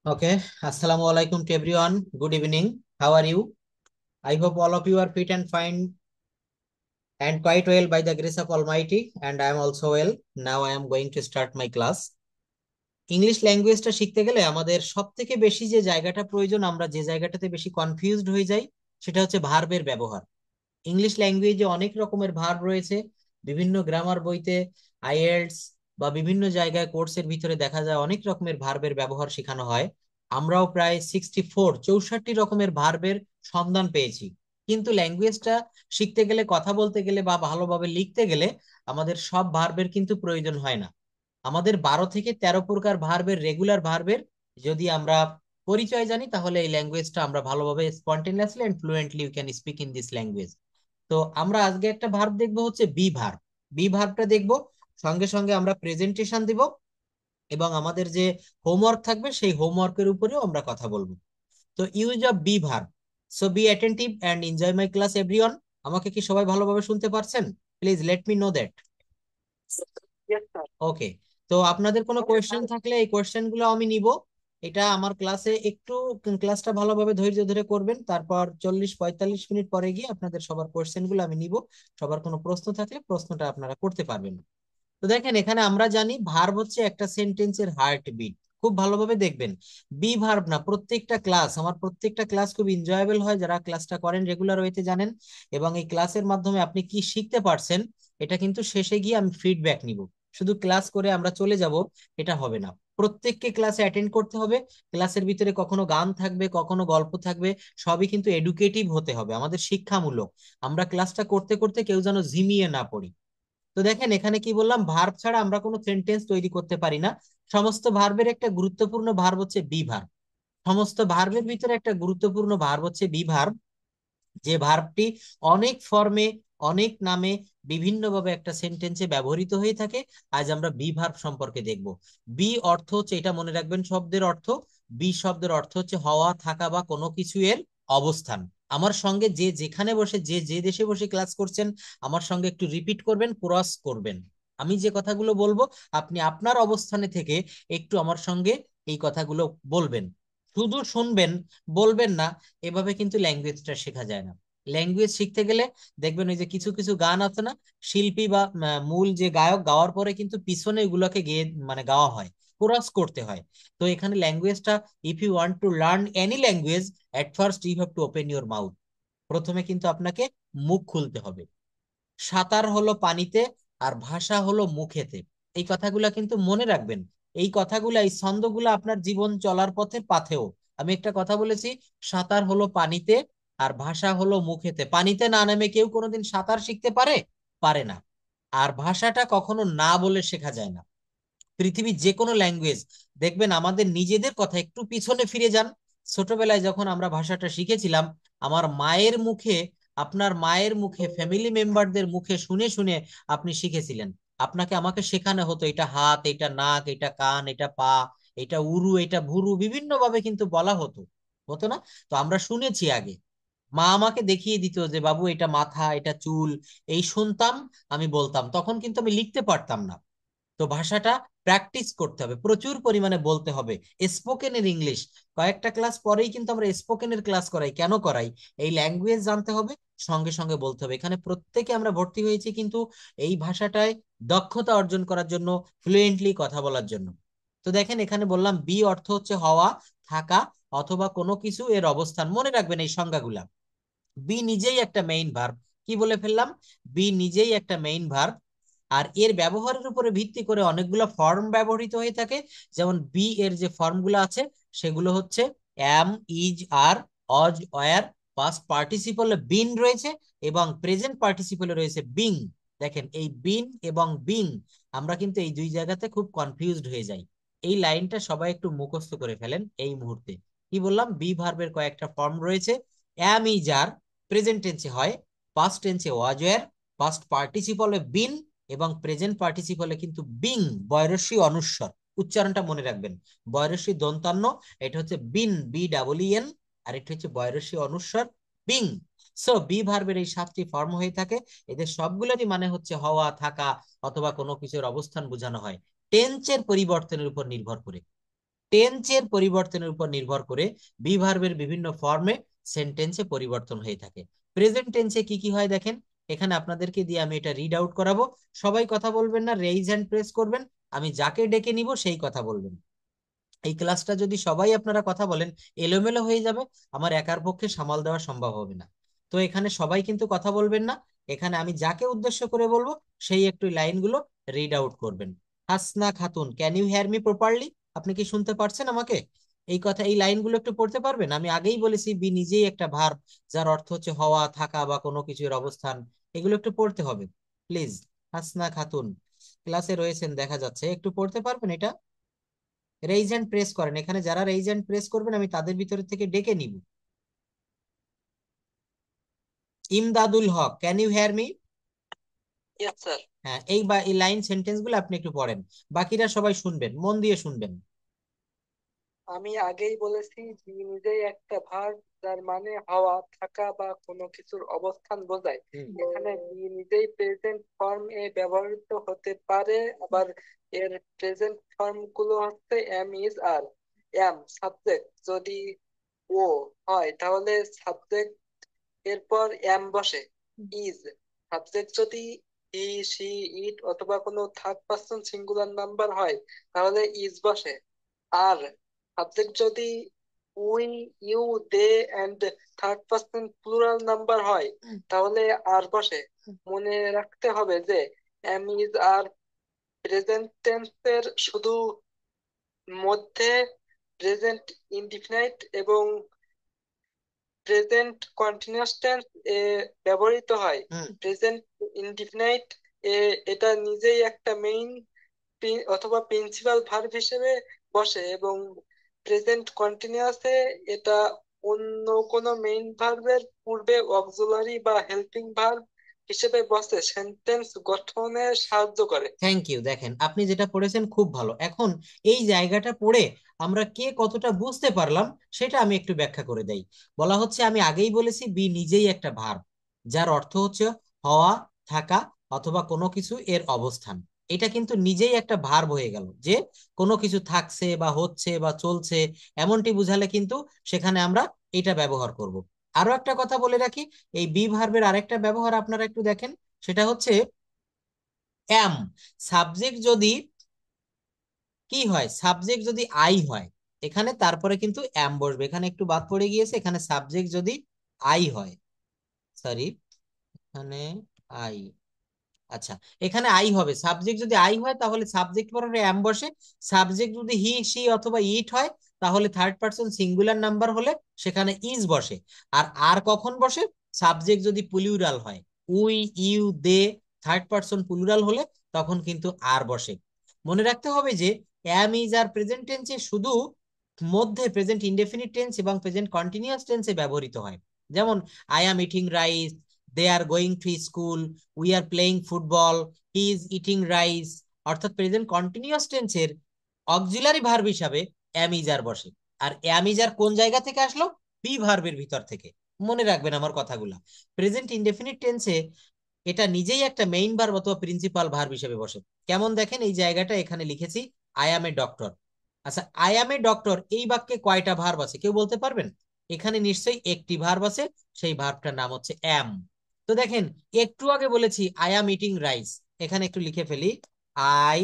Okay, Assalamu alaikum to everyone. Good evening. How are you? I hope all of you are fit and fine and quite well by the grace of Almighty. And I am also well. Now I am going to start my class. English ল্যাঙ্গুয়েজটা শিখতে গেলে আমাদের সব থেকে বেশি যে জায়গাটা প্রয়োজন, আমরা যে জায়গাটাতে বেশি কনফিউজড হয়ে যাই, সেটা হচ্ছে ভার্বের ব্যবহার। ইংলিশ ল্যাঙ্গুয়েজে অনেক রকমের ভার্ব রয়েছে। বিভিন্ন গ্রামার বইতে, আইএলটিএস বা বিভিন্ন জায়গায় কোর্সের ভিতরে দেখা যায় অনেক রকমের ভার্বের ব্যবহার শেখানো হয়। আমরাও প্রায় 64 রকমের ভার্বের সন্ধান পেয়েছি। কিন্তু ল্যাঙ্গুয়েজটা শিখতে গেলে, কথা বলতে গেলে বা ভালোভাবে লিখতে গেলে আমাদের সব ভার্বের কিন্তু প্রয়োজন হয় না। আমাদের 12 থেকে 13 প্রকার ভার্বের, রেগুলার ভার্বের যদি আমরা পরিচয় জানি, তাহলে এই ল্যাঙ্গুয়েজটা আমরা ভালোভাবে spontaneously and fluently we can speak in this language. তো আমরা আজকে একটা ভার্ব দেখবো, হচ্ছে বি ভার্ব। বি ভার্বটা দেখবো, সঙ্গে সঙ্গে আমরা প্রেজেন্টেশন দিব এবং আমাদের যে হোমওয়ার্ক থাকবে সেই হোমওয়ার্কের উপরেও আমরা কথা বলবো। তো use of be verb. So be attentive and enjoy my class everyone. আমাকে কি সবাই ভালোভাবে শুনতে পারছেন? Please let me know that. Yes, sir. ওকে। তো আপনাদের কোনো কোয়েশ্চেন থাকলে এই কোয়েশ্চেন গুলো আমি নিব। এটা আমার ক্লাসে একটু ক্লাসটা ভালোভাবে ধৈর্য ধরে করবেন, তারপর 40-45 মিনিট পরে গিয়ে আপনাদের সবার কোয়েশ্চেন গুলো আমি নিব। সবার কোনো প্রশ্ন থাকলে প্রশ্নটা আপনারা করতে পারবেন। তো দেখেন, এখানে আমরা জানি ভার্ব হচ্ছে একটা সেন্টেন্সের হার্ট বিট। খুব ভালোভাবে দেখবেন, বি ভার্ব না, প্রত্যেকটা ক্লাস, আমার প্রত্যেকটা ক্লাস খুব এনজয়েবল হয় যারা ক্লাসটা করেন রেগুলার ওয়েতে, জানেন। এবং এই ক্লাসের মাধ্যমে আপনি কি শিখতে পারছেন, এটা কিন্তু শেষে গিয়ে আমি ফিডব্যাক নিব। শুধু ক্লাস করে আমরা চলে যাব, এটা হবে না। প্রত্যেককে ক্লাসে অ্যাটেন্ড করতে হবে। ক্লাসের ভিতরে কখনো গান থাকবে, কখনো গল্প থাকবে, সবই কিন্তু এডুকেটিভ হতে হবে, আমাদের শিক্ষামূলক। আমরা ক্লাসটা করতে করতে কেউ যেন ঝিমিয়ে না পড়ি। তো দেখেন, এখানে কি বললাম, ভার্ব ছাড়া আমরা কোনো সেন্টেন্স তৈরি করতে পারি না। সমস্ত ভার্বের একটা গুরুত্বপূর্ণ ভার্ব হচ্ছে বি ভার্ব। সমস্ত ভার্বের ভিতরে একটা গুরুত্বপূর্ণ ভার্ব হচ্ছে বি ভার্ব, যে ভার্বটি অনেক ফর্মে, অনেক নামে, বিভিন্নভাবে একটা সেন্টেন্সে ব্যবহৃত হয়ে থাকে। আজ আমরা বি ভার্ব সম্পর্কে দেখব। বি অর্থ হচ্ছে, এটা মনে রাখবেন শব্দের অর্থ, বি শব্দের অর্থ হচ্ছে হওয়া, থাকা বা কোনো কিছু এর অবস্থান। আমার সঙ্গে যে যেখানে বসে, যে যে দেশে বসে ক্লাস করছেন, আমার সঙ্গে একটু রিপিট করবেন, ক্রস করবেন। আমি যে কথাগুলো বলবো, আপনি আপনার অবস্থানে থেকে একটু আমার সঙ্গে এই কথাগুলো বলবেন। শুধু শুনবেন, বলবেন না। এভাবে কিন্তু ল্যাঙ্গুয়েজটা শেখা যায় না। ল্যাঙ্গুয়েজ শিখতে গেলে দেখবেন, ওই যে কিছু কিছু গান আছে না, শিল্পী বা মূল যে গায়ক গাওয়ার পরে কিন্তু পিছনে এগুলোকে গেয়ে মানে গাওয়া হয়, কোরাস করতে হয়। তো এখানে ল্যাঙ্গুয়েজটা, if you want to learn any language, at first you have to open your mouth. প্রথমে কিন্তু আপনাকে মুখ খুলতে হবে। সাঁতার হলো পানিতে, আর ভাষা হলো মুখেতে। এই কথাগুলা কিন্তু মনে রাখবেন। এই কথাগুলা, এই ছন্দগুলা আপনার জীবন চলার পথে পাথেও। আমি একটা কথা বলেছি, সাঁতার হলো পানিতে আর ভাষা হলো মুখেতে। পানিতে না নেমে কেউ কোনোদিন সাঁতার শিখতে পারে? পারে না। আর ভাষাটা কখনো না বলে শেখা যায় না। পৃথিবীর যে কোনো ল্যাঙ্গুয়েজ দেখবেন, আমাদের নিজেদের কথা একটু পিছনে ফিরে যান। ছোটবেলায় যখন আমরা ভাষাটা শিখেছিলাম, আমার মায়ের মুখে, আপনার মায়ের মুখে, ফ্যামিলি মেম্বারদের মুখে শুনে শুনে আপনি শিখেছিলেন। আপনাকে আমাকে শেখানো হতো, এটা হাত, এটা নাক, এটা কান, এটা পা, এটা উরু, এটা ভুরু, বিভিন্ন ভাবে কিন্তু বলা হতো, হতো না? তো আমরা শুনেছি আগে। মা আমাকে দেখিয়ে দিত যে বাবু এটা মাথা, এটা চুল, এই শুনতাম, আমি বলতাম, তখন কিন্তু আমি লিখতে পারতাম না। তো ভাষাটা প্র্যাকটিস করতে হবে, প্রচুর পরিমাণে বলতে হবে। স্পোকেনের ইংলিশ, কয়েকটা ক্লাস পরেই কিন্তু আমরা স্পোকেনের ক্লাস করাই। কেন করাই? এই ল্যাঙ্গুয়েজ জানতে হবে, সঙ্গে সঙ্গে বলতে হবে। এখানে প্রত্যেকে আমরা ভর্তি হয়েছি কিন্তু এই ভাষাটায় দক্ষতা অর্জন করার জন্য, ফ্লুয়েন্টলি কথা বলার জন্য। তো দেখেন, এখানে বললাম বি অর্থ হচ্ছে হওয়া, থাকা অথবা কোনো কিছু এর অবস্থান। মনে রাখবেন এই সংজ্ঞাগুলা। বি নিজেই একটা মেইন ভার্ব। কি বলে ফেললাম? বি নিজেই একটা মেইন ভার্ব। আর এর ব্যবহারের উপরে ভিত্তি করে অনেকগুলো ফর্ম ব্যবহৃত হয়ে থাকে। যেমন বি এর যে ফর্মগুলো আছে, সেগুলো হচ্ছে অ্যাম, is, R, Aja, wire. Past পার্টিসিপলে বিন রয়েছে এবং প্রেজেন্ট পার্টিসিপলে রয়েছে বিং। দেখেন, এই বিন এবং বিং, আমরা কিন্তু এই দুই জায়গাতে খুব কনফিউজড হয়ে যাই। এই লাইনটা সবাই একটু মুখস্থ করে ফেলেন এই মুহূর্তে। কি বললাম? বি ভার্বের কয়েকটা ফর্ম রয়েছে। অ্যাম, ইজ, আর প্রেজেন্ট টেন্সে হয়, পাস্ট টেন্সে ওয়াজ, ওয়্যার, পাস্ট পার্টিসিপলে বিন, এবং প্রেজেন্ট পার্টিসিপলে কিন্তু বিং, বয়রস্বী অনুস্বর। উচ্চারণটা মনে রাখবেন, বয়রস্বী দন্তান্ন, এটা হচ্ছে বিন, বি ডাবল এন, আর এটা হচ্ছে বয়রস্বী অনুস্বর, বিং। সো বি ভার্বের এই 7টি ফর্ম হয়ে থাকে। এদের সবগুলোরই মানে হচ্ছে হওয়া, থাকা অথবা কোনো কিছুর অবস্থান বোঝানো হয়, টেন্সের পরিবর্তনের উপর নির্ভর করে। টেন্সের পরিবর্তনের উপর নির্ভর করে বি ভার্বের বিভিন্ন ফর্মে সেন্টেন্সে পরিবর্তন হয়ে থাকে। প্রেজেন্ট টেন্সে কি কি হয় দেখেন, এখানে আপনাদেরকে দিয়ে আমি এটা রিড আউট করাবো। সবাই কথা বলবেন না, রেইজ হ্যান্ড প্রেস করবেন। আমি যাকে ডেকে নিব সেই কথা বলবেন। এই ক্লাসটা যদি সবাই আপনারা কথা বলেন, এলোমেলো হয়ে যাবে, আমার একার পক্ষে সামাল দেওয়া সম্ভব হবে না। তো এখানে সবাই কিন্তু কথা বলবেন না, এখানে আমি যাকে উদ্দেশ্য করে বলবো সেই একটু লাইনগুলো রিড আউট করবেন। Hasna Khatun, can you hear me properly? আপনি কি শুনতে পারছেন আমাকে? এই কথা, এই লাইনগুলো একটু পড়তে পারবেন? আমি আগেই বলেছি বি নিজেই একটা ভার্ব, যার অর্থ হচ্ছে হওয়া, থাকা বা কোনো কিছুর অবস্থান। এগুলো একটু পড়তে হবে প্লিজ। হাসনা খাতুন ক্লাসে রয়েছেন দেখা যাচ্ছে, একটু পড়তে পারবেন এটা? রেইজ হ্যান্ড প্রেস করেন, এখানে যারা রেইজ হ্যান্ড প্রেস করবেন আমি তাদের ভিতরে থেকে ডেকে নিব। Imdadul Haque, can you hear me? Yes sir. হ্যাঁ, এই লাইন সেন্টেন্স গুলো আপনি একটু পড়েন, বাকিরা সবাই শুনবেন, মন দিয়ে শুনবেন। আমি আগেই বলেছি যে নিজেই একটা ভার্ব, যার মানে হওয়া, থাকা বা কোনো কিছুর অবস্থান বোঝায়। এখানে বি নিজেই প্রেজেন্ট ফর্ম এ ব্যবহৃত হতে পারে। আবার এর প্রেজেন্ট ফর্ম গুলো হচ্ছে am, is, are. Am subject যদি ও হয় তাহলে সাবজেক্ট এরপর এম বসে। ইজ সাবজেক্ট যদি হি, সি, ইট অথবা কোনো থার্ড পার্সন সিঙ্গুলার নাম্বার হয় তাহলে ইজ বসে। আর সাবজেক্ট যদি we, you, they and third person plural number হয় তাহলে আর বসে। মনে রাখতে হবে যে এম, ইজ, আর প্রেজেন্ট টেন্সের শুধু মধ্যে প্রেজেন্ট ইনডিফিনাইট এবং প্রেজেন্ট কন্টিনিউয়াস টেন্স এ ব্যবহৃত হয়। প্রেজেন্ট ইনডিফিনাইট এ এটা নিজেই একটা মেইন অথবা প্রিন্সিপাল ভার্ব হিসেবে বসে, এবং প্রেজেন্ট কন্টিনিউয়াসে এটা অন্য কোনো মেইন ভার্বের পূর্বে অক্সিলারি বা হেল্পিং ভার্ব হিসেবে বসে, সেন্টেন্স গঠনে সাহায্য করে। Thank you. দেখেন আপনি যেটা পড়েছেন খুব ভালো। এখন এই জায়গাটা পড়ে আমরা কে কতটা বুঝতে পারলাম সেটা আমি একটু ব্যাখ্যা করে দেই। বলা হচ্ছে, আমি আগেই বলেছি বি নিজেই একটা ভার্ব, যার অর্থ হচ্ছে হওয়া, থাকা অথবা কোনো কিছু এর অবস্থান। এটা কিন্তু নিজেই একটা ভার্ব হয়ে গেল, যে কোনো কিছু থাকছে বা হচ্ছে বা চলছে এমনটি বুঝালে কিন্তু সেখানে আমরা এটা ব্যবহার করব। আরো একটা কথা বলে রাখি, এই বি ভার্বের আরেকটা ব্যবহার আপনারা একটু দেখেন, সেটা হচ্ছে এম। সাবজেক্ট যদি কি হয়, সাবজেক্ট যদি আই হয় এখানে, তারপরে কিন্তু এম বসবে। এখানে একটু বাদ পড়ে গিয়েছে, এখানে সাবজেক্ট যদি আই হয়, সরি, এখানে আই, আচ্ছা, এখানে আই হবে। সাবজেক্ট যদি আই হয় তাহলে সাবজেক্ট পরে এম বসে। সাবজেক্ট যদি হি, সি অথবা ইট হয় তাহলে থার্ড পারসন সিঙ্গুলার নাম্বার হলে সেখানে ইজ বসে। আর কখন বসে? সাবজেক্ট যদি প্লুরাল হয়, we, you, they, third person plural হলে তখন কিন্তু আর বসে। মনে রাখতে হবে যে এম, ইজ আর প্রেজেন্ট টেন্সে শুধু মধ্যে প্রেজেন্ট ইনডেফিনিট টেন্স এবং প্রেজেন্ট কন্টিনিউয়াস টেন্সে ব্যবহৃত হয়। যেমন I am eating rice, they are going to school, we are playing football, he is eating rice. অর্থাৎ প্রেজেন্ট কন্টিনিউয়াস টেন্সের অক্সিলারি ভার্ব হিসাবে অ্যাম ইজ আর বসে। আর অ্যাম ইজ আর কোন জায়গা থেকে আসলো? বি ভার্বের ভিতর থেকে। মনে রাখবেন আমার কথাগুলা। প্রেজেন্ট ইনডেফিনিট টেন্সে এটা নিজেই একটা মেইন ভার্ব অথবা প্রিন্সিপাল ভার্ব হিসেবে বসে। কেমন দেখেন, এই জায়গাটা এখানে লিখেছি আই অ্যাম এ ডক্টর। আচ্ছা, আই অ্যাম এ ডক্টর এই বাক্যে কয়টা ভার্ব আছে কেউ বলতে পারবেন? এখানে নিশ্চয়ই একটি ভার্ব আছে, সেই ভার্বটার নাম হচ্ছে অ্যাম। তো দেখেন, একটু আগে বলেছি আই অ্যাম ইটিং রাইস, এখানে একটু লিখে ফেলি, I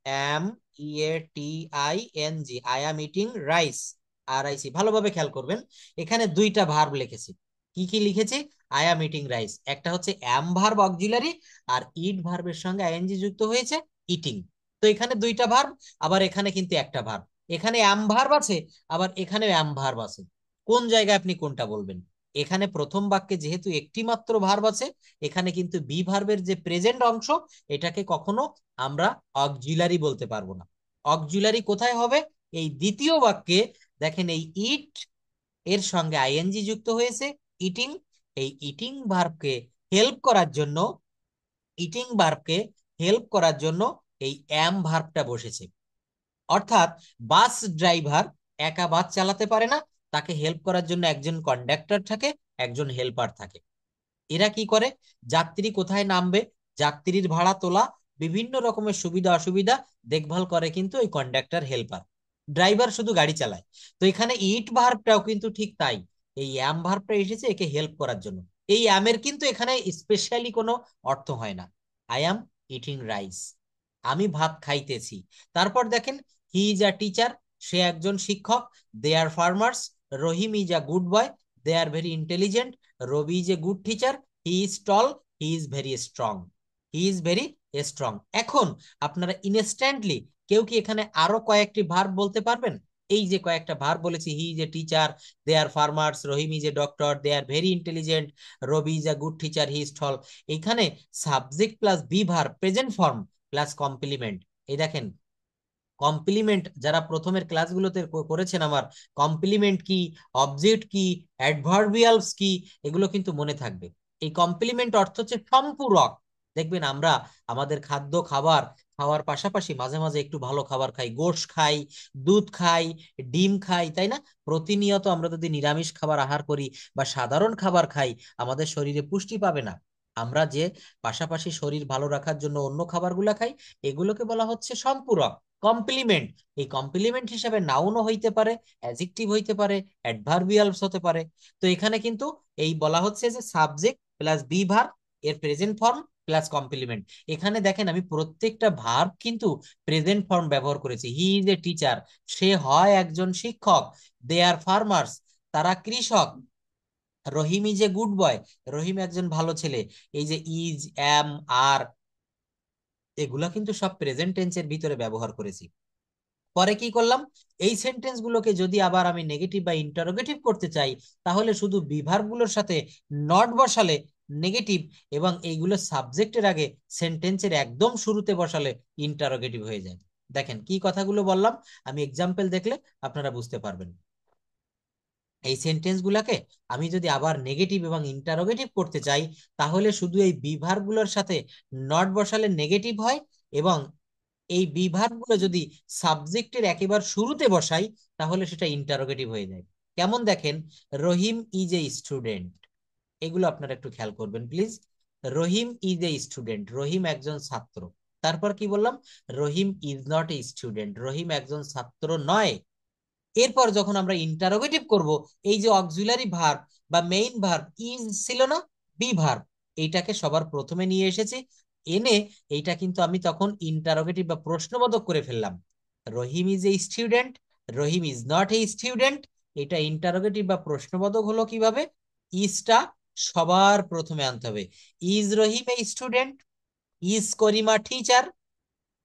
am, EATING, I am eating rice, RIC। ভালোভাবে খেয়াল করবেন, এখানে দুইটা ভার্ব লিখেছি। কি কি লিখেছি? আই অ্যাম ইটিং রাইস, একটা হচ্ছে অ্যাম ভার্ব অক্সিলারি, আর ইট ভার্বের সঙ্গে আইএনজি যুক্ত হয়েছে ইটিং। তো এখানে দুইটা ভার্ব, আবার এখানে কিন্তু একটা ভার্ব। এখানে অ্যাম ভার্ব আছে, আবার এখানে অ্যাম ভার্ব আছে। কোন জায়গায় আপনি কোনটা বলবেন? এখানে প্রথম বাক্যে যেহেতু একটি মাত্র ভার্ব আছে, এখানে কিন্তু বি ভার্বের যে প্রেজেন্ট অংশ এটাকে কখনো আমরা অক্সিলারি বলতে পারবো না। অক্সিলারি কোথায় হবে? এই দ্বিতীয় বাক্যে। দেখেন, এই ইট এর সঙ্গে আইএনজি যুক্ত হয়েছে ইটিং। এই ইটিং ভার্বকে হেল্প করার জন্য এই অ্যাম ভার্বটা বসেছে। অর্থাৎ বাস ড্রাইভার একা বাস চালাতে পারে না, তাকে হেল্প করার জন্য একজন কন্ডাক্টর থাকে, একজন হেল্পার থাকে। এরা কি করে? যাত্রী কোথায় নামবে, যাত্রীর ভাড়া তোলা, বিভিন্ন রকমের সুবিধা অসুবিধা দেখভাল করে কিন্তু ওই কন্ডাক্টর, হেল্পার। ড্রাইভার শুধু গাড়ি চালায়। তো এখানে ইট ভার্বটাও কিন্তু ঠিক তাই, এই অ্যাম ভার্বটা এসেছে একে হেল্প করার জন্য। এই অ্যামের কিন্তু এখানে স্পেশালি কোনো অর্থ হয় না। আই অ্যাম ইটিং রাইস, আমি ভাত খাইতেছি। তারপর দেখেন, হি ইজ আ টিচার, সে একজন শিক্ষক। They are farmers, Rahim is a good boy, they are very intelligent. Ravi is a good teacher, he is tall, he is very strong. He is very strong. এখন আপনারা ইনস্ট্যান্টলি কেউ কি এখানে আরো কয়েকটি ভার্ব বলতে পারবেন? এই যে কয়েকটা ভার্ব বলেছি, he is a teacher, they are farmers, Rahim is a doctor, they are very intelligent, Ravi is a good teacher, he is tall. এখানে subject plus be verb present form plus complement. এই দেখেন, complement যারা প্রথমের ক্লাসগুলোতে করেছেন আমার, complement কি, object কি, অ্যাডভার্বিয়ালস কি, এগুলো কিন্তু মনে থাকবে। এই কমপ্লিমেন্ট অর্থ হচ্ছে সম্পূরক। দেখবেন আমরা আমাদের খাদ্য খাবার খাওয়ার পাশাপাশি মাঝে মাঝে একটু ভালো খাবার খাই, গোশ খাই, দুধ খাই, ডিম খাই, তাই না? প্রতিনিয়ত আমরা যদি নিরামিষ খাবার আহার করি বা সাধারণ খাবার খাই, আমাদের শরীরে পুষ্টি পাবে না। আমরা যে পাশাপাশি শরীর ভালো রাখার জন্য অন্য খাবারগুলো খাই, এগুলোকে বলা হচ্ছে সম্পূরক, কমপ্লিমেন্ট। এই কমপ্লিমেন্ট হিসাবে নাউনও হইতে পারে, অ্যাডজেক্টিভ হইতে পারে, অ্যাডভার্বিয়ালস হতে পারে। তো এখানে কিন্তু এই বলা হচ্ছে যে সাবজেক্ট প্লাস বি ভার্ব এর প্রেজেন্ট ফর্ম প্লাস কমপ্লিমেন্ট। এখানে দেখেন আমি প্রত্যেকটা ভার্ব কিন্তু প্রেজেন্ট ফর্ম ব্যবহার করেছি। হি ইজ এ টিচার, সে হয় একজন শিক্ষক। দে আর ফার্মার্স, তারা কৃষক। রহিম ইজ এ গুড বয়, রহিম একজন ভালো ছেলে। এই যে ইজ, অ্যাম, আর, এগুলা কিন্তু সব প্রেজেন্ট টেন্সের ভিতরে ব্যবহার করেছি। পরে কি করলাম, এই সেন্টেন্স গুলোকে যদি আবার আমি নেগেটিভ বা ইন্টারোগেটিভ করতে চাই, তাহলে শুধু বিভার্ব গুলোর সাথে নট বসালে নেগেটিভ, এবং এইগুলো সাবজেক্টের আগে সেন্টেন্সের একদম শুরুতে বসালে ইন্টারোগেটিভ হয়ে যায়। দেখেন কি কথাগুলো বললাম, আমি এক্সাম্পল দেখলে আপনারা বুঝতে পারবেন। এই সেন্টেন্স গুলাকে আমি যদি আবার নেগেটিভ এবং ইন্টারোগেটিভ করতে চাই, তাহলে শুধু এই বিভার্ব গুলোর সাথে নট বসালে নেগেটিভ হয়, এবং এই বিভার্ব গুলো যদি সাবজেক্টের একেবারে শুরুতে বসাই, তাহলে সেটা ইন্টারোগেটিভ হয়ে যায়। কেমন দেখেন, রহিম ইজ এ স্টুডেন্ট, এগুলো আপনারা একটু খেয়াল করবেন please. Rahim is a student, Rahim একজন ছাত্র। তারপর কি বললাম, Rahim is not a student, Rahim একজন ছাত্র নয়। এরপর যখন আমরা ইন্টারোগেটিভ করব, এই যে অক্সিলারি ভার্ব বা মেইন ভার্ব ইজ ছিল না, বি ভার্ব, এইটাকে সবার প্রথমে নিয়ে এসেছি, এনে এইটা কিন্তু আমি তখন ইন্টারোগেটিভ বা প্রশ্নবোধক করে ফেললাম। Rahim is a student, Rahim is not a student. এটা ইন্টারোগেটিভ বা প্রশ্নবোধক হলো কিভাবে, ইজটা সবার প্রথমে আনতে হবে। Is Rahim a student, is Karima teacher,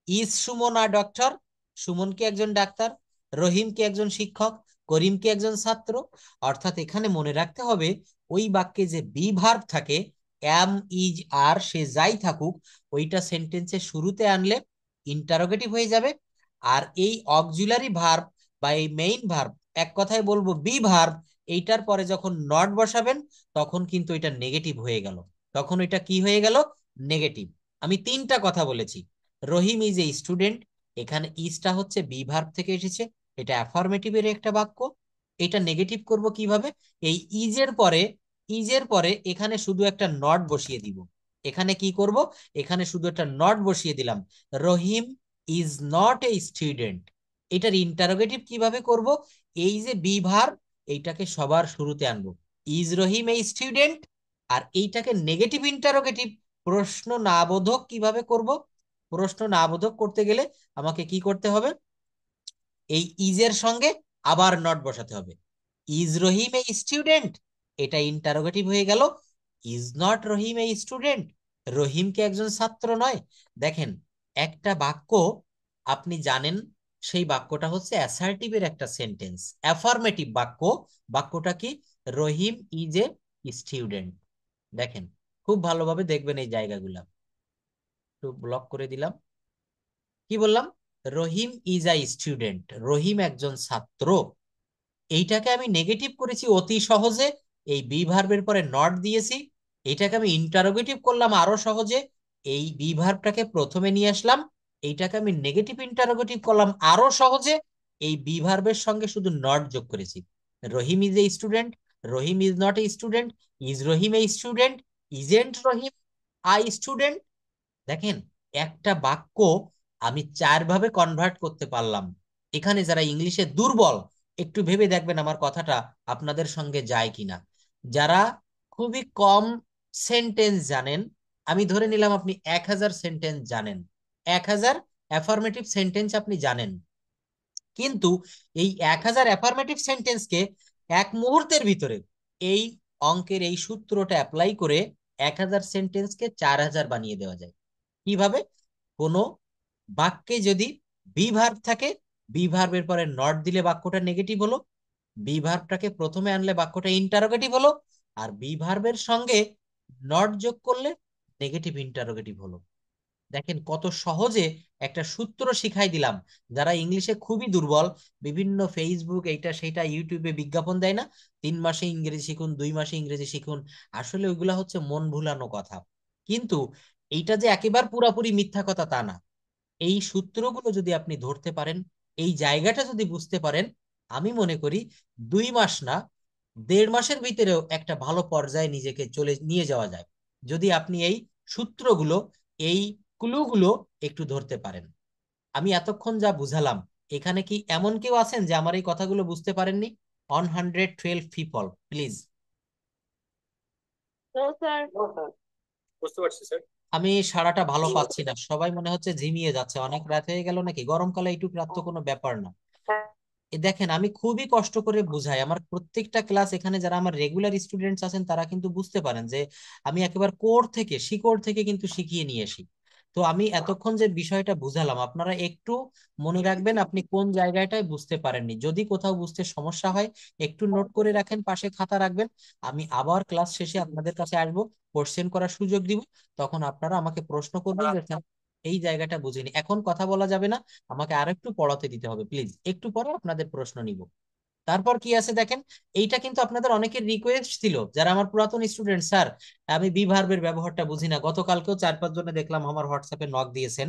is Sumon a doctor, Sumon কি একজন ডাক্তার, রহিম কি একজন শিক্ষক, করিম কি একজন ছাত্র। অর্থাৎ এখানে মনে রাখতে হবে, ওই বাক্যে যে বি ভার্ব থাকে, অ্যাম, ইজ, আর, সে যাই থাকুক, ওইটা সেন্টেন্সের শুরুতে আনলে ইন্টারোগেটিভ হয়ে যাবে। আর এই অক্সিলারি ভার্ব বা এই মেইন ভার্ব, এক কথায় বলবো বি ভার্ব, এইটার পরে যখন নট বসাবেন, তখন কিন্তু এটা নেগেটিভ হয়ে গেল, তখন এটা কি হয়ে গেল, নেগেটিভ। আমি তিনটা কথা বলেছি। রহিম ইজ এ স্টুডেন্ট, এখানে ইজটা হচ্ছে বি ভার্ব থেকে এসেছে, এটা অ্যাফার্মেটিভের একটা বাক্য। এটা নেগেটিভ করব কিভাবে, এই ইজের পরে এখানে শুধু একটা নট বসিয়ে দিব। এখানে কি করব, এখানে শুধু একটা নট বসিয়ে দিলাম। রহিম ইজ নট এ স্টুডেন্ট। এটার ইন্টারোগেটিভ কিভাবে করব, এই যে বি ভার্ব, এইটাকে সবার শুরুতে আনবো, ইজ রহিম এ স্টুডেন্ট। আর এইটাকে নেগেটিভ ইন্টারোগেটিভ প্রশ্ন না বোধক কিভাবে করব, প্রশ্ন না বোধক করতে গেলে আমাকে কি করতে হবে, এই ইজের সঙ্গে আবার নট বসাতে হবে। ইজ রহিম এ স্টুডেন্ট, এটা ইন্টারোগেটিভ হয়ে গেল। Is not Rahim a student, Rahim কি একজন ছাত্র নয়। দেখেন, একটা বাক্য আপনি জানেন, সেই বাক্যটা হচ্ছে অ্যাসার্টিভের একটা সেন্টেন্স, অ্যাফার্মেটিভ বাক্য। বাক্যটা কি, রহিম ইজ এ স্টুডেন্ট। দেখেন, খুব ভালোভাবে দেখবেন এই জায়গাগুলা, একটু ব্লক করে দিলাম। কি বললাম, Rahim is a student, Rahim একজন ছাত্র। এইটাকে আমি নেগেটিভ করেছি অতি সহজে, এই বি ভার্বের পরে নট দিয়েছি। এইটাকে আমি ইন্টারোগেটিভ করলাম আরো সহজে, এই বি ভার্বটাকে প্রথমে নিয়ে আসলাম। এইটাকে আমি নেগেটিভ ইন্টারোগেটিভ করলাম আরো সহজে, এই বি ভার্বের সঙ্গে শুধু নট যোগ করেছি। Rahim is a student, Rahim is not a student, is Rahim a student, isn't Rahim I student. দেখেন, একটা বাক্য আমি চার ভাবে কনভার্ট করতে পারলাম। এখানে যারা ইংলিশে দুর্বল, একটু ভেবে দেখবেন আমার কথাটা আপনাদের সঙ্গে যায় কিনা। যারা খুবই কম সেন্টেন্স জানেন, আমি ধরে নিলাম আপনি 1000 সেন্টেন্স জানেন, 1000 অ্যাফার্মেটিভ সেন্টেন্স আপনি জানেন, কিন্তু এই 1000 অ্যাফার্মেটিভ সেন্টেন্সকে এক মুহূর্তের ভিতরে এই অঙ্কের এই সূত্রটা অ্যাপ্লাই করে 1000 সেন্টেন্সকে 4000 বানিয়ে দেওয়া যায়। কিভাবে? কোনো বাক্যে যদি বি ভার্ব থাকে, বি ভার্বের পরে নট দিলে বাক্যটা নেগেটিভ হলো, বি ভার্বটাকে প্রথমে আনলে বাক্যটা ইন্টারোগেটিভ হলো, আর বি ভার্বের সঙ্গে নট যোগ করলে নেগেটিভ ইন্টারোগেটিভ হলো। দেখেন কত সহজে একটা সূত্র শিখাই দিলাম। যারা ইংলিশে খুবই দুর্বল, বিভিন্ন ফেসবুক এইটা সেটা ইউটিউবে বিজ্ঞাপন দেয় না, 3 মাসে ইংরেজি শিখুন, 2 মাসে ইংরেজি শিখুন, আসলে ওইগুলা হচ্ছে মন ভুলানো কথা। কিন্তু এইটা যে একেবারে পুরাপুরি মিথ্যা কথা তা না। এই সূত্রগুলো যদি আপনি ধরতে পারেন, এই জায়গাটা যদি বুঝতে পারেন, আমি মনে করি 2 মাস না, 1.5 মাসের ভিতরেও একটা ভালো পর্যায়ে নিজেকে চলে নিয়ে যাওয়া যায়, যদি আপনি এই সূত্রগুলো, এই ক্লুগুলো একটু ধরতে পারেন। আমি এতক্ষণ যা বুঝালাম, এখানে কি এমন কেউ আছেন যে আমার এই কথাগুলো বুঝতে পারেননি? 112 পিপল প্লিজ। No sir. বুঝতে পারছি স্যার। আমি সারাটা ভালো পাচ্ছি না, সবাই মনে হচ্ছে ঝিমিয়ে যাচ্ছে, অনেক রাত হয়ে গেল নাকি? গরমকালে এইটুক রাত তো কোনো ব্যাপার না। দেখেন আমি খুবই কষ্ট করে বুঝাই, আমার প্রত্যেকটা ক্লাস এখানে যারা আমার রেগুলার স্টুডেন্টস আছেন তারা কিন্তু বুঝতে পারেন যে আমি একেবারে কোর থেকে শিকড় থেকে কিন্তু শিখিয়ে নিয়ে আসি। তো আমি এতক্ষণ যে বিষয়টা বুঝালাম, আপনারা একটু মনে রাখবেন আপনি কোন জায়গাটায় বুঝতে পারেননি। যদি কোথাও বুঝতে সমস্যা হয় একটু নোট করে রাখেন, পাশে খাতা রাখবেন। আমি আবার ক্লাস শেষে আপনাদের কাছে আসবো, কোশ্চেন করার সুযোগ দিব, তখন আপনারা আমাকে প্রশ্ন করবেন যে স্যার এই জায়গাটা বুঝিনি। এখন কথা বলা যাবে না, আমাকে আরেকটু পড়াতে দিতে হবে প্লিজ, একটু পরে আপনাদের প্রশ্ন নিব। তারপর কি আছে দেখেন, এইটা কিন্তু আপনাদের অনেকের রিকোয়েস্ট ছিল, যারা আমার পুরাতন স্টুডেন্ট, স্যার আমি বি ভার্বের ব্যবহারটা বুঝি না, গতকালকেও 4-5 জনে দেখলাম আমার হোয়াটসঅ্যাপে নক দিয়েছেন।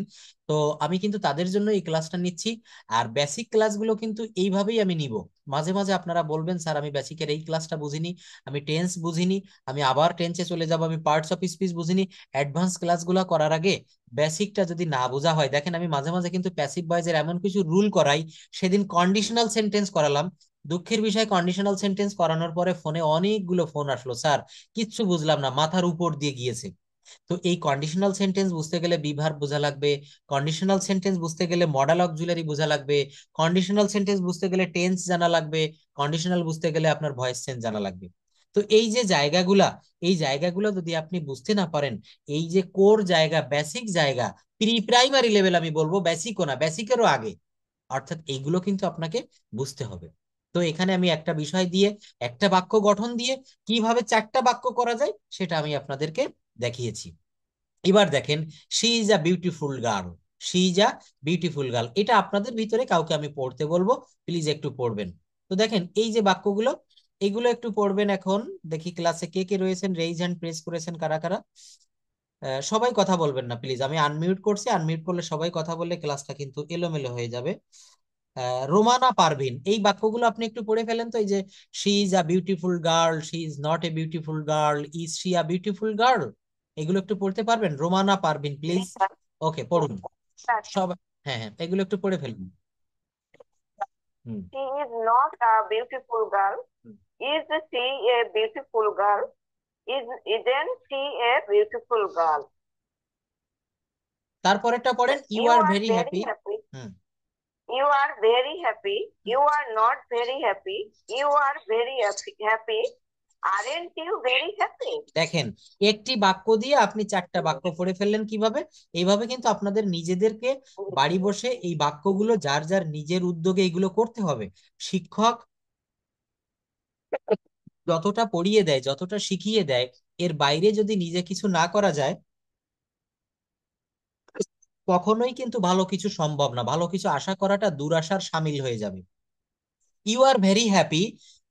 তো আমি কিন্তু তাদের জন্য এই ক্লাসটা নিচ্ছি। আর বেসিক ক্লাসগুলো কিন্তু এইভাবেই আমি নিব। মাঝে মাঝে আপনারা বলবেন স্যার আমি বেসিকের এই ক্লাসটা বুঝিনি, আমি টেন্স বুঝিনি, আমি আবার টেন্সে চলে যাব, আমি পার্টস অফ স্পিচ বুঝিনি। অ্যাডভান্স ক্লাসগুলো করার আগে বেসিকটা যদি না বোঝা হয়, দেখেন আমি মাঝে মাঝে কিন্তু প্যাসিভ ভয়েসের এমন কিছু রুল করাই। সেদিন কন্ডিশনাল সেন্টেন্স করালাম, দুঃখের বিষয় কন্ডিশনাল সেন্টেন্স করানোর পরে ফোনে অনেকগুলো ফোন আসলো, স্যার কিচ্ছু বুঝলাম না, মাথার উপর দিয়ে গিয়েছে। তো এই কন্ডিশনাল সেন্টেন্স বুঝতে গেলে বিভার বোঝা লাগবে, কন্ডিশনাল সেন্টেন্স বুঝতে গেলে মডেল অক্সিলারি বোঝা লাগবে, কন্ডিশনাল সেন্টেন্স বুঝতে গেলে টেন্স জানা লাগবে, কন্ডিশনাল বুঝতে গেলে আপনার ভয়েস চেঞ্জ জানা লাগবে। তো এই যে জায়গাগুলা, এই জায়গাগুলো যদি আপনি বুঝতে না পারেন, এই যে কোর জায়গা, বেসিক জায়গা, প্রি প্রাইমারি লেভেল আমি বলবো, বেসিকও না, বেসিকেরও আগে, অর্থাৎ এইগুলো কিন্তু আপনাকে বুঝতে হবে। তো এখানে আমি একটা বিষয় দিয়ে, একটা বাক্য গঠন দিয়ে কিভাবে 4টা বাক্য করা যায় সেটা আমি আপনাদেরকে দেখিয়েছি। এবার দেখেন, she is a beautiful girl, she is a beautiful girl, এটা আপনাদের ভিতরে কাউকে আমি পড়তে বলবো, প্লিজ একটু পড়বেন। তো দেখেন এই যে বাক্যগুলো, এগুলো একটু পড়বেন এখন। দেখি ক্লাসে কে কে রয়েছেন, রেইজ হ্যান্ড প্রেস করেছেন কারা কারা। সবাই কথা বলবেন না প্লিজ, আমি আনমিউট করছি, আনমিউট করলে সবাই কথা বললে ক্লাসটা কিন্তু এলোমেলো হয়ে যাবে। রোমানা পারভিন, এই বাক্যগুলো আপনি একটু পড়ে ফেলেন তো। এই যে she is a beautiful girl, she is not a beautiful girl, is she a beautiful girl, এগুলো একটু পড়তে পারবেন? রোমানা পারভিন প্লিজ। ওকে পড়ুন সব। হ্যাঁ হ্যাঁ, এগুলো একটু পড়ে ফেলুন। হুম। She is not a beautiful girl. Is she a beautiful girl? Isn't she a beautiful girl? তারপরেরটা পড়েন, you You are are very very happy. happy. Hmm. You are very happy. You are not very happy. You are very happy. Aren't you very happy? দেখেন একটি বাক্য দিয়ে আপনি 4টা বাক্য পড়ে ফেললেন কিভাবে? এইভাবে কিন্তু আপনাদের নিজেদেরকে বাড়ি বসে এই বাক্যগুলো যার যার নিজের উদ্যোগে এগুলো করতে হবে। শিক্ষক যতটা পড়িয়ে দেয়, যতটা শিখিয়ে দেয়, এর বাইরে যদি নিজে কিছু না করা যায়, কখনোই কিন্তু ভালো কিছু সম্ভব না, ভালো কিছু আশা করাটা দুরাশার সামিল হয়ে যাবে। ইউ আর ভেরি হ্যাপি,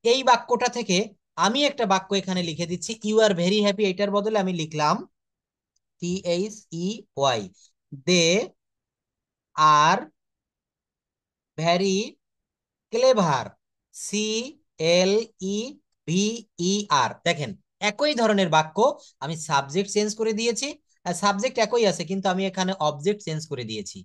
এই বাক্যটা থেকে আমি একটা বাক্য এখানে লিখে দিচ্ছি, ইউ আর ভেরি হ্যাপি, এটার বদলে আমি লিখলাম THEY, they are very clever, CLEVER। দেখেন একই ধরনের বাক্য, আমি সাবজেক্ট চেঞ্জ করে দিয়েছি, সাবজেক্ট একই আছে কিন্তু আমি এখানে অবজেক্ট চেঞ্জ করে দিয়েছি,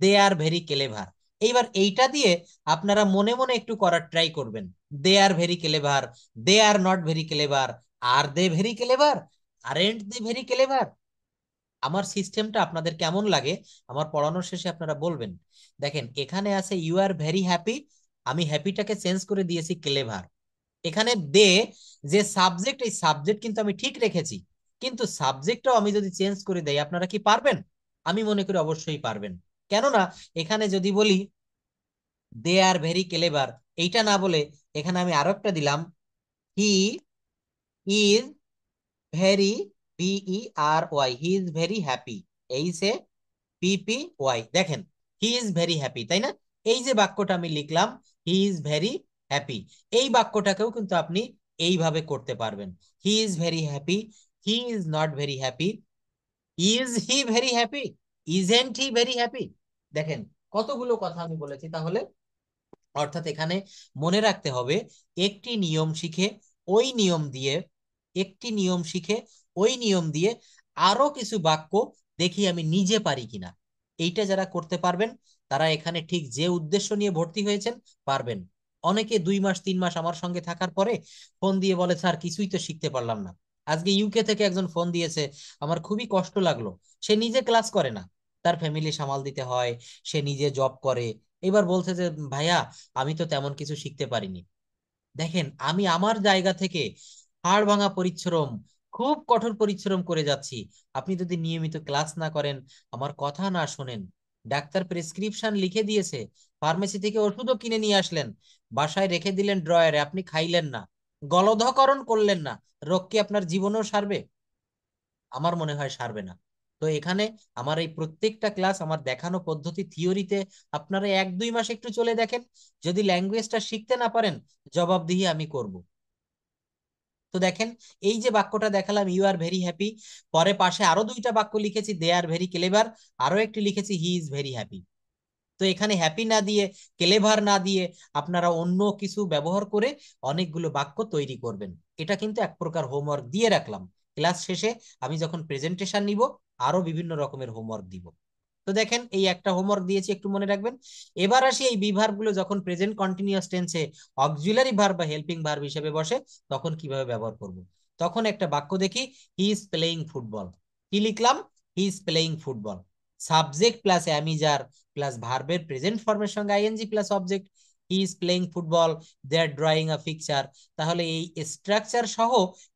দে আর ভেরি ক্লেভার। এইবার এইটা দিয়ে আপনারা মনে মনে একটু করার ট্রাই করবেন। They are very clever, they are not very clever, are they very clever, aren't they very clever. আমার সিস্টেমটা আপনাদের কেমন লাগে আমার পড়ানোর শেষে আপনারা বলবেন। দেখেন এখানে আছে ইউ আর ভেরি হ্যাপি, আমি হ্যাপিটাকে চেঞ্জ করে দিয়েছি ক্লেভার। এখানে দে যে সাবজেক্ট, এই সাবজেক্ট কিন্তু আমি ঠিক রেখেছি, কিন্তু সাবজেক্টটাও আমি যদি চেঞ্জ করে দেই আপনারা কি পারবেন? আমি মনে করি অবশ্যই পারবেন। কেননা এখানে যদি বলি দে আর ভেরি ক্লেভার, এইটা না বলে এখানে আমি আরো একটা দিলাম, he is very, V E R Y, he is very happy, H A P P Y. দেখেন হি ইজ ভেরি হ্যাপি, তাই না? এই যে বাক্যটা আমি লিখলাম হি ইজ ভেরি হ্যাপি, এই বাক্যটাকেও কিন্তু আপনি এইভাবে করতে পারবেন। হি is very happy, he is not very happy, is he very happy, isn't he very happy. দেখেন কতগুলো কথা আমি বলেছি তাহলে। অর্থাৎ এখানে মনে রাখতে হবে একটি নিয়ম শিখে ওই নিয়ম দিয়ে, একটি নিয়ম শিখে ওই নিয়ম দিয়ে আরো কিছু বাক্য দেখি আমি নিজে পারি কিনা। এইটা যারা করতে পারবেন তারা এখানে ঠিক যে উদ্দেশ্য নিয়ে ভর্তি হয়েছেন পারবেন। অনেকে 2 মাস 3 মাস আমার সঙ্গে থাকার পরে ফোন দিয়ে বলে স্যার কিছুই তো শিখতে পারলাম না। আজকে ইউকে থেকে একজন ফোন দিয়েছে, আমার খুবই কষ্ট লাগলো। সে নিজে ক্লাস করে না, তার ফ্যামিলি সামাল দিতে হয়, সে নিজে জব করে। এবার বলছে যে ভাইয়া আমি তো তেমন কিছু শিখতে পারিনি। দেখেন আমি আমার জায়গা থেকে হাড় ভাঙা পরিশ্রম, খুব কঠোর পরিশ্রম করে যাচ্ছি। আপনি যদি নিয়মিত ক্লাস না করেন, আমার কথা না শোনেন, ডাক্তার প্রেসক্রিপশন লিখে দিয়েছে, ফার্মেসি থেকে ওষুধও কিনে নিয়ে আসলেন, বাসায় রেখে দিলেন ড্রয়ারে, আপনি খাইলেন না, গলধকরণ করলেন না, রোগ কি আপনার জীবনেও সারবে? আমার মনে হয় সারবে না। তো এখানে আমার এই প্রত্যেকটা ক্লাস আমার দেখানো পদ্ধতি থিওরিতে আপনারা 1-2 মাস একটু চলে দেখেন, যদি ল্যাঙ্গুয়েজটা শিখতে না পারেন জবাবদিহি আমি করব। তো দেখেন এই যে বাক্যটা দেখালাম ইউ আর ভেরি হ্যাপি, পরে পাশে আরো 2টা বাক্য লিখেছি দে আর ভেরি ক্লেভার, আরো একটি লিখেছি হি ইজ ভেরি হ্যাপি। তো এখানে হ্যাপি না দিয়ে, ক্লেভার না দিয়ে আপনারা অন্য কিছু ব্যবহার করে অনেকগুলো বাক্য তৈরি করবেন। এটা কিন্তু এক প্রকার হোমওয়ার্ক দিয়ে রাখলাম। ক্লাস শেষে আমি যখন প্রেজেন্টেশন নিব আরো বিভিন্ন রকমের হোমওয়ার্ক দিব। তো দেখেন এই একটা হোমওয়ার্ক দিয়েছি, একটু মনে রাখবেন। এবার আসি এই বিভার্ব গুলো যখন প্রেজেন্ট কন্টিনিউয়াস টেন্সে অক্সিলারি ভার্ব বা হেল্পিং ভার্ব হিসেবে বসে তখন কিভাবে ব্যবহার করব। তখন একটা বাক্য দেখি, হি ইজ প্লেইং ফুটবল। কি লিখলাম? He is playing football. Subject plus am is are plus ভার্বের প্রেজেন্ট ফর্মের সঙ্গে ING plus object, he is playing football, they are drawing a picture. তাহলে এই স্ট্রাকচার সহ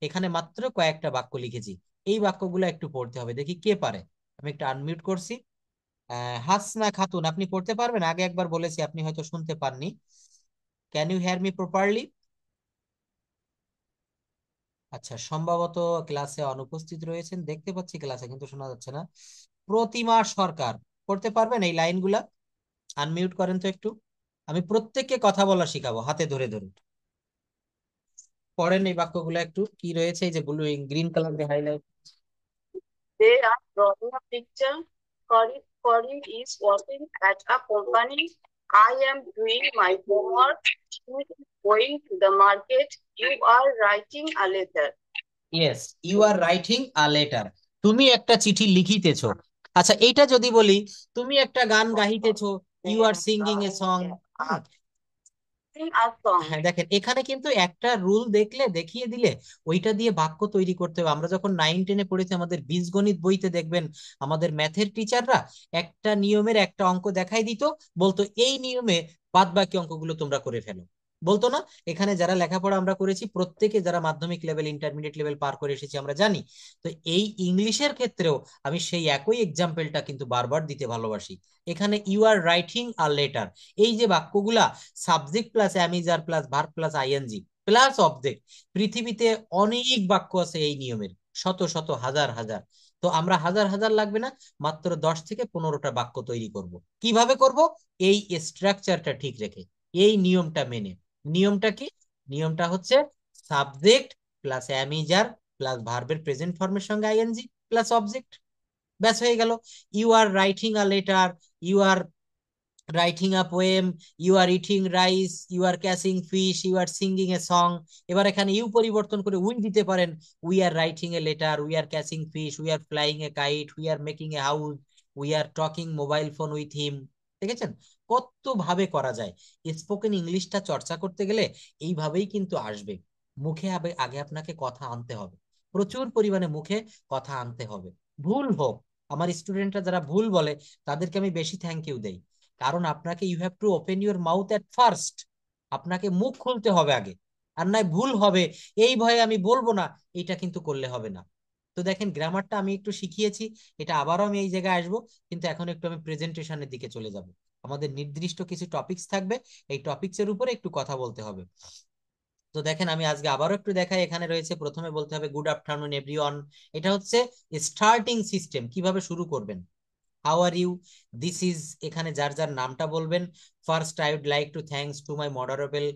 এখানে মাত্র কয়েকটা বাক্য লিখেছি। এই বাক্যগুলো একটু পড়তে হবে, দেখি কে পারে। আমি একটু আনমিউট করছি। হাসনা খাতুন, আপনি পড়তে পারবেন? আগে একবার বলেছি, আপনি হয়তো শুনতে পাননি। Can you hear me properly? আচ্ছা, সম্ভবত ক্লাসে অনুপস্থিত রয়েছেন, দেখতে পাচ্ছি ক্লাসে কিন্তু শোনা যাচ্ছে না। প্রতিমা সরকার, পড়তে পারবেন এই লাইনগুলা? আনমিউট করেন তো একটু। আমি প্রত্যেককে কথা বলা শিখাবো হাতে ধরে ধরে। পড়েন এই বাক্যগুলো একটু, কি রয়েছে এই যে ব্লু গ্রিন কালার দিয়ে highlight. They are drawing a picture. Corinne is working at a company. I am doing my homework. She is going to the market. You are writing a letter. Yes, you are writing a letter, তুমি একটা চিঠি লিখিতেছো। আচ্ছা এইটা যদি বলি তুমি একটা গান গাইতেছো, you are singing a song. Sing a song. হ্যাঁ দেখেন এখানে কিন্তু একটা রুল দেখলে, দেখিয়ে দিলে ওইটা দিয়ে বাক্য তৈরি করতে হবে। আমরা যখন 9-10-এ পড়েছি আমাদের বীজগণিত বইতে দেখবেন আমাদের ম্যাথের টিচাররা একটা নিয়মের একটা অঙ্ক দেখাই দিত, বলতো এই নিয়মে বাদ বাকি অঙ্কগুলো তোমরা করে ফেলো, বলতো না? এখানে যারা লেখাপড়া আমরা করেছি প্রত্যেকে, যারা মাধ্যমিক লেভেল ইন্টারমিডিয়েট লেভেল পার করে এসেছি আমরা জানি। তো এই ইংলিশের ক্ষেত্রেও আমি সেই একই এক্সাম্পলটা কিন্তু বারবার দিতে ভালোবাসি। এখানে you are writing a letter, এই যে বাক্যগুলা subject plus am is are plus verb plus ING plus object, পৃথিবীতে অনেক বাক্য আছে এই নিয়মের, শত শত হাজার হাজার। তো আমরা হাজার হাজার লাগবে না, মাত্র 10 থেকে 15টা বাক্য তৈরি করব। কিভাবে করব? এই স্ট্রাকচারটা ঠিক রেখে, এই নিয়মটা মেনে। নিয়মটা কি? নিয়মটা হচ্ছে সাবজেক্ট প্লাস অ্যামিজার প্লাস ভার্বের প্রেজেন্ট ফর্মের সঙ্গে আইএনজি প্লাস অবজেক্ট, ব্যাস হয়ে গেল। You are writing a letter, you are writing a poem, you are eating rice, you are catching fish, you are singing a song. এবার এখানে you পরিবর্তন করে উই দিতে পারেন। We are writing a letter, we are catching fish, we are flying a kite, we are making a house, we are talking mobile phone with him. দেখেছেন কত ভাবে করা যায়। স্পোকেন ইংলিশটা চর্চা করতে গেলে এইভাবেই কিন্তু আসবে। মুখে আগে আগে আপনাকে কথা আনতে হবে, প্রচুর পরিমাণে মুখে কথা আনতে হবে। ভুল হোক, আমার স্টুডেন্টরা যারা ভুল বলে তাদেরকে আমি বেশি থ্যাংক ইউ দেই, কারণ আপনাকে you have to open your mouth at first. আপনাকে মুখ খুলতে হবে আগে, আর নয় ভুল হবে এই ভয়ে আমি বলবো না, এটা কিন্তু করলে হবে না। তো দেখেন গ্রামারটা আমি একটু শিখিয়েছি, এটা আবারও আমি এই জায়গায় আসবো, কিন্তু এখন একটু আমি প্রেজেন্টেশনের দিকে চলে যাব। আমাদের নির্দিষ্ট কিছু টপিকস থাকবে, এই টপিকস এর উপরে একটু কথা বলতে হবে। তো দেখেন আমি আজকে আবারও একটু দেখাই, এখানে রয়েছে প্রথমে বলতে হবে গুড আফটারনুন এভরিওয়ান। এটা হচ্ছে স্টার্টিং সিস্টেম, কিভাবে শুরু করবেন। How are you, this is, এখানে যার যার নামটা বলবেন। First I would like to thanks to my moderable,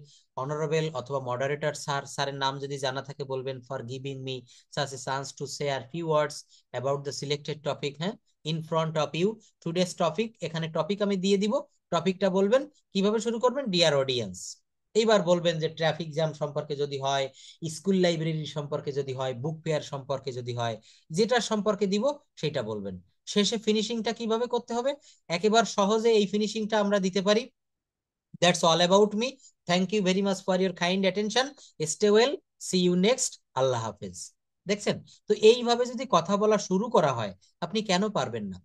honourable অথবা মডারেটর স্যার, স্যারের নাম যদি জানা থাকে বলবেন for giving me such a chance to share few words about the selected topic. হ্যাঁ, in front of you today's topic, এখানে topic আমি দিয়ে দিব, টপিকটা বলবেন। কিভাবে শুরু করবেন, ডিয়ার অডিয়েন্স। এইবার বলবেন যে ট্রাফিক জ্যাম সম্পর্কে যদি হয়, স্কুল লাইব্রেরি সম্পর্কে যদি হয়, বুক ফেয়ার সম্পর্কে যদি হয়, যেটা সম্পর্কে দিব সেটা বলবেন। শেষে ফিনিশিংটা কিভাবে করতে হবে, একেবারে সহজে এই ফিনিশিংটা আমরা দিতে পারি। That's all about me, thank you very much for your kind attention, stay well, see you next, আল্লাহ হাফেজ। দেখছেন, তো এইভাবে যদি কথা বলা শুরু করা হয়, আপনি কেন পারবেন না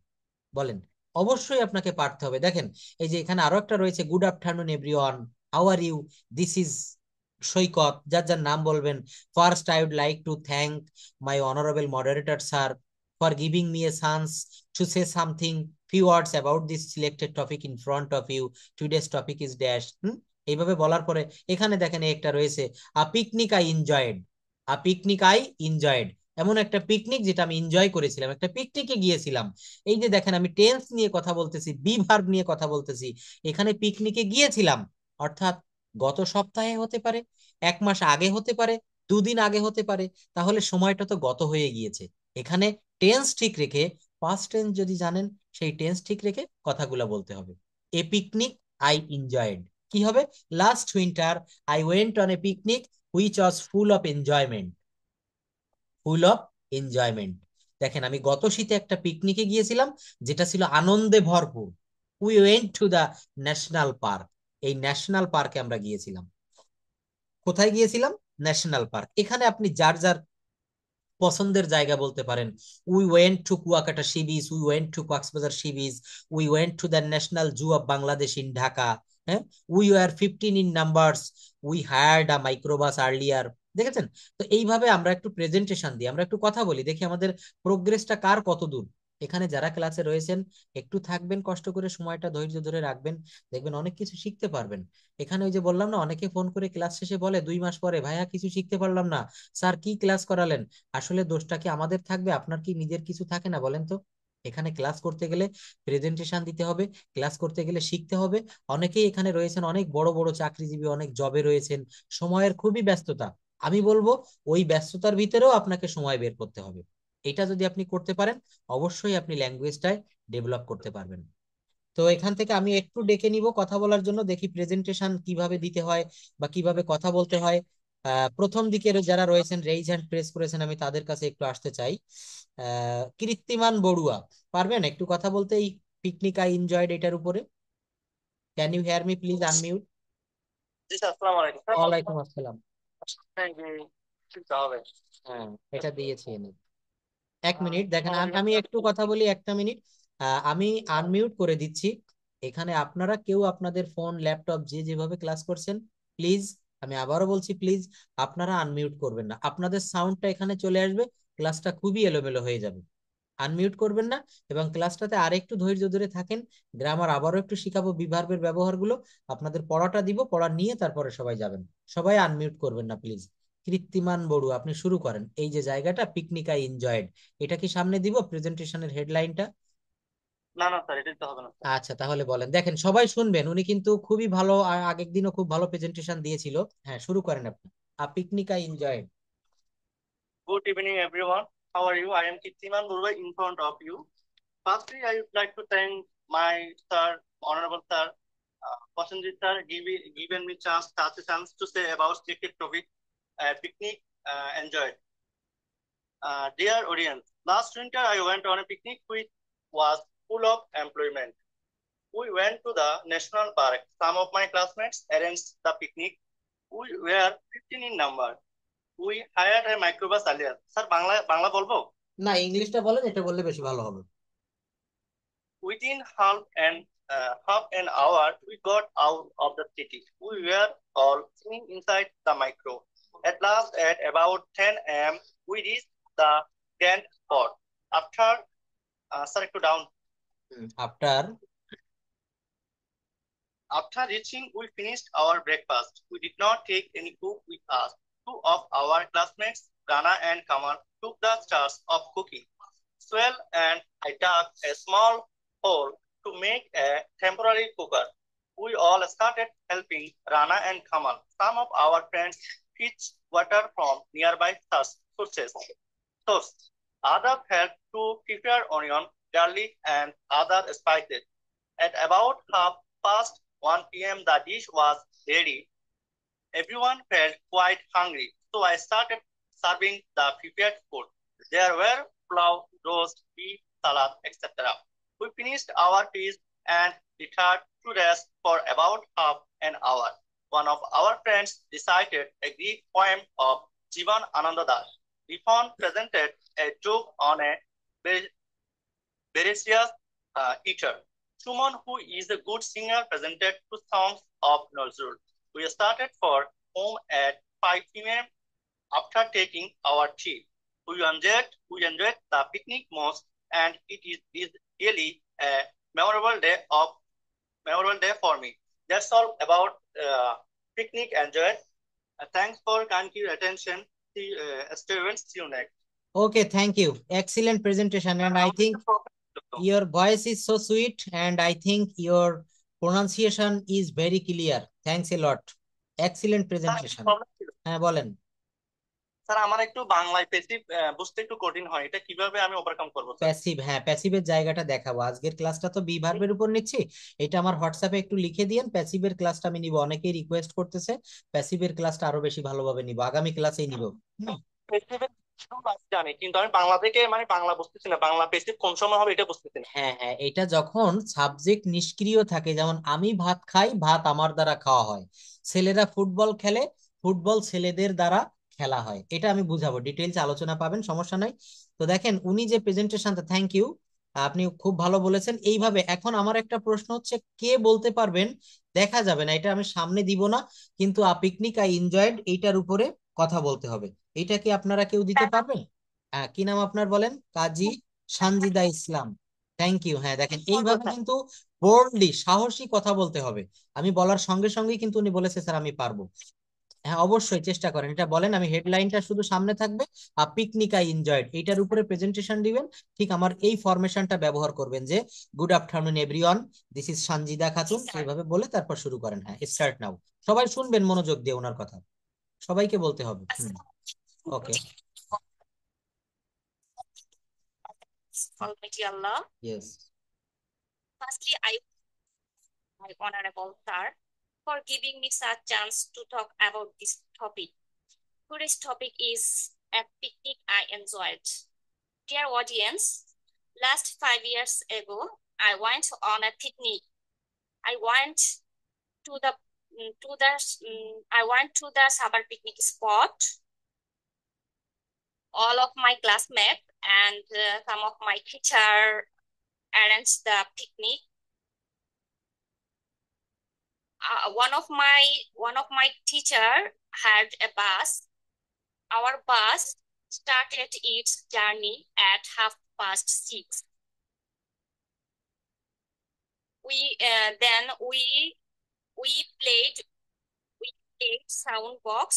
বলেন? অবশ্যই আপনাকে পারতে হবে। দেখেন এই যে এখানে আরো একটা রয়েছে, good afternoon everyone, how are you, this is Saikat, যার যার নাম বলবেন। First I would like to thank my honourable moderator sir for giving me a chance to say something few words about this selected topic in front of you, today's topic is dash. এইভাবে বলার পরে এখানে দেখেন একটা রয়েছে, a picnic I enjoyed, a picnic I enjoyed, এমন একটা picnic যেটা আমি এনজয় করেছিলাম, একটা পিকনিকে গিয়েছিলাম। এই যে দেখেন আমি টেন্স নিয়ে কথা বলতেছি, বি ভার্ব নিয়ে কথা বলতেছি। এখানে পিকনিকে গিয়েছিলাম অর্থাৎ গত সপ্তাহে হতে পারে, এক মাস আগে হতে পারে, দুদিন আগে হতে পারে, তাহলে সময়টা তো গত হয়ে গিয়েছে। এখানে টেন্স ঠিক রেখে, পাস্ট টেন্স যদি জানেন সেই টেন্স ঠিক রেখে কথাগুলো বলতে হবে। এ পিকনিক আই এনজয়েড, কি হবে, last winter I went on a picnic which was full of enjoyment, full of enjoyment. দেখেন আমি গত শীতে একটা পিকনিকে গিয়েছিলাম যেটা ছিল আনন্দে ভরপুর। We went to the national park, এই ন্যাশনাল পার্কে আমরা গিয়েছিলাম। কোথায় গিয়েছিলাম, ন্যাশনাল পার্ক। এখানে আপনি যার যার পছন্দের জায়গা বলতে পারেন। We went two Kuakata sea beach, we went two Cox's Bazar sea beach, we went to the national zoo of Bangladesh in Dhaka. হ্যাঁ, we were 15 in numbers, we hired a microbus earlier. দেখেছেন, তো এইভাবে আমরা একটু প্রেজেন্টেশন দিই, আমরা একটু কথা বলি, দেখি আমাদের প্রোগ্রেসটা কার কত দূর। এখানে যারা ক্লাসে রয়েছেন একটু থাকবেন, কষ্ট করে সময়টা ধৈর্য ধরে রাখবেন, দেখবেন অনেক কিছু শিখতে পারবেন। এখানে ওই যে বললাম না, অনেকে ফোন করে ক্লাস শেষে বলে 2 মাস পরে, ভাইয়া কিছু শিখতে পারলাম না, স্যার কি ক্লাস করালেন। আসলে দোষটা কি আমাদের থাকবে, আপনার কি নিজের কিছু থাকে না বলেন তো? এখানে ক্লাস করতে গেলে প্রেজেন্টেশন দিতে হবে, ক্লাস করতে গেলে শিখতে হবে। অনেকেই এখানে রয়েছেন অনেক বড় বড় চাকরিজীবী, অনেক জবে রয়েছেন, সময়ের খুবই ব্যস্ততা। আমি বলবো ওই ব্যস্ততার ভিতরেও আপনাকে সময় বের করতে হবে। এটা যদি আপনি করতে পারেন, অবশ্যই আপনি ল্যাঙ্গুয়েজটায় ডেভেলপ করতে পারবেন। তো এখান থেকে আমি একটু ডেকে নিব কথা বলার জন্য, দেখি প্রেজেন্টেশন কিভাবে দিতে হয় বা কিভাবে কথা বলতে হয়। প্রথম দিকের যারা রয়েছেন রেইজ হ্যান্ড প্রেস করেছেন, আমি তাদের কাছে একটু আসতে চাই। কীর্তিমান বড়ুয়া, পারবেন একটু কথা বলতে এই পিকনিক আই এনজয়েড এটার উপরে? Can you hear me please unmute. জি স্যার, আসসালামু আলাইকুম। ওয়ালাইকুম আসসালাম। Thank you. শিখতে হবে। হ্যাঁ, এটা দিয়েছি এনে। এক মিনিট দেখেন, আমি একটু কথা বলি, একটা মিনিট। আমি আনমিউট করে দিচ্ছি। এখানে আপনারা কেউ আপনাদের ফোন ল্যাপটপ যে যেভাবে ক্লাস করছেন, প্লিজ, আমি আবারও বলছি প্লিজ, আপনারা আনমিউট করবেন না, আপনাদের সাউন্ডটা এখানে চলে আসবে, ক্লাসটা খুবই এলোমেলো হয়ে যাবে। আনমিউট করবেন না, এবং ক্লাসটাতে আরেকটু ধৈর্য ধরে থাকেন। গ্রামার আবারও একটু শিখাবো, বিভার্বের ব্যবহারগুলো আপনাদের পড়াটা দিব, পড়া নিয়ে তারপরে সবাই যাবেন। সবাই আনমিউট করবেন না প্লিজ। কৃত্তিমান বড়ু, আপনি শুরু করেন। এই যে জায়গাটা পিকনিক আই এনজয়েড, এটা কি সামনে দিব প্রেজেন্টেশনের হেডলাইনটা? না না স্যার, এটা দিতে হবে না। আচ্ছা তাহলে বলেন, দেখেন সবাই শুনবেন, উনি কিন্তু খুবই ভালো, আগের দিনও খুব ভালো প্রেজেন্টেশন দিয়েছিল। হ্যাঁ, শুরু করেন আপনি। Picnic I enjoyed. Good evening, everyone. How are you? I am Kittiman Burwa in front of you. Firstly, I would like to thank my sir, honorable sir, Pasanjit sir, given me chance to say about cricket topic, picnic, enjoyed. Dear audience, last winter I went on a picnic which was full of employment. We went to the national park. Some of my classmates arranged the picnic. We were 15 in number. We hired a microbus earlier. Sir, Bangla বলবো? না, ইংলিশটা বলেন, এটা বললে বেশি ভালো হবে। Within half an hour, we got out of the city. We were all sitting inside the micro. At last, at about 10 a.m., we reached the tent spot. After, sir, একটু down. After reaching, we finished our breakfast. We did not take any cook with us. Two of our classmates, Rana and Kamal, took the charge of cooking. Swell and I dug a small hole to make a temporary cooker. We all started helping Rana and Kamal. Some of our friends fetched water from nearby sources. Others helped to prepare onion, garlic, and other spices. At about 1:30 p.m., the dish was ready. Everyone felt quite hungry, so I started serving the prepared food. There were pulao, roast, beef, salad, etc. We finished our feast and retired to rest for about half an hour. One of our friends recited a Greek poem of Jivan Ananda Das. Rifan presented a joke on a voracious eater. Suman, who is a good singer, presented two songs of Nazrul. We started for home at 5 p.m. After taking our tea. We enjoyed the picnic most, and it is really a memorable day for me. That's all about picnic enjoyed. Thanks for kind attention. Students, see you next. Okay, thank you. Excellent presentation, and I think your voice is so sweet, and I think your pronunciation is very clear. Thanks a lot. Excellent presentation. হ্যাঁ বলেন। Sir আমার একটু বাংলায় passive বুঝতে একটু কঠিন হয়, এটা কিভাবে আমি ওভারকাম করব? প্যাসিভ, হ্যাঁ প্যাসিভের জায়গাটা দেখাবো। আজকের ক্লাসটা তো বি ভার্বের উপর নিচ্ছি, এটা আমার হোয়াটসঅ্যাপে একটু লিখে দিয়েন। প্যাসিভের ক্লাসটা আমি নিব, অনেকেই রিকোয়েস্ট করতেছে প্যাসিভের ক্লাসটা আরো বেশি ভালোভাবে নিব, আগামী ক্লাসেই নিব। জানি, কিন্তু আমি বাংলা থেকে বাংলা বুঝতেছি না, বাংলা প্যাসিভ কোন সময় হবে এটা বুঝতেছি না। হ্যাঁ হ্যাঁ, এটা যখন সাবজেক্ট নিষ্ক্রিয় থাকে, যেমন আমি ভাত খাই, ভাত আমার দ্বারা খাওয়া হয়, ছেলেরা ফুটবল খেলে, ফুটবল ছেলেদের দ্বারা খেলা হয়, এটা আমি বুঝাবো, ডিটেইলস আলোচনা পাবেন, সমস্যা নাই। তো দেখেন উনি যে প্রেজেন্টেশনটা, থ্যাংক ইউ, আপনি খুব ভালো বলেছেন। এইভাবে এখন আমার একটা প্রশ্ন হচ্ছে, কে বলতে পারবেন, দেখা যাবে না, এটা আমি সামনে দিব না, কিন্তু পিকনিক আই এনজয়েড এইটার উপরে কথা বলতে হবে। এটা কি আপনারা কেউ দিতে পারবেন? হ্যাঁ, কি নাম আপনার বলেন? কাজী সানজিদা ইসলাম। Thank you. হ্যাঁ দেখেন, এইভাবে কিন্তু বোল্ডলি সাহসী কথা বলতে হবে। আমি বলার সঙ্গে সঙ্গেই কিন্তু উনি বলেছে স্যার আমি পারবো। হ্যাঁ অবশ্যই চেষ্টা করেন, এটা বলেন। আমি হেডলাইনটা শুধু সামনে থাকবে, পিকনিক আই এনজয়েড এইটার উপরে প্রেজেন্টেশন দিবেন, ঠিক আমার এই ফরমেশনটা ব্যবহার করবেন, যে good afternoon everyone, this is Sanjida Khatun, এইভাবে বলে তারপর শুরু করেন। হ্যাঁ স্টার্ট নাও। সবাই শুনবেন মনোযোগ দিয়ে ওনার কথা, সবাইকে বলতে হবে। ওকে। Almighty Allah. Yes. Firstly, my honorable sir, for giving me such chance to talk about this topic. Today's topic is a picnic I enjoyed. Dear audience, last 5 years ago, I went on a picnic. I went to the summer picnic spot. All of my classmates and some of my teacher arranged the picnic. One of my teacher had a bus. Our bus started its journey at 6:30. We played sound box.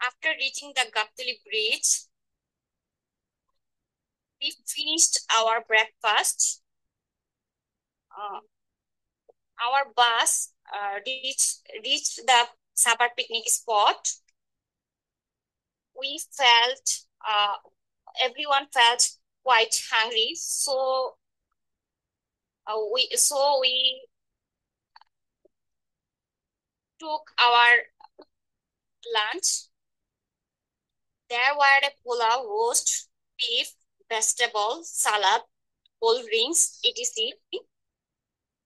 After reaching the Gaptali Bridge, we finished our breakfast. Our bus reached the supper picnic spot. Everyone felt quite hungry, so we took our lunch. There were a pulao, roast, beef, vegetable, salad, cold drinks, etc.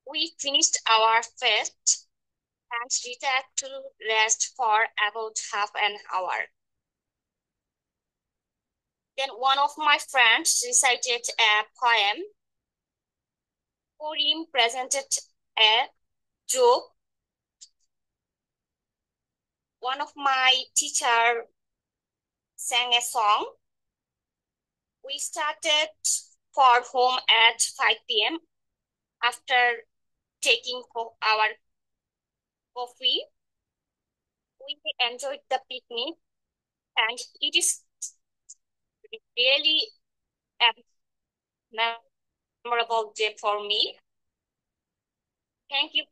We finished our fest and retired to rest for about half an hour. Then one of my friends recited a poem. Purim presented a joke. One of my teacher sang a song. We started for home at 5 p.m. after taking our coffee. We enjoyed the picnic and it is really a memorable day for me. Thank you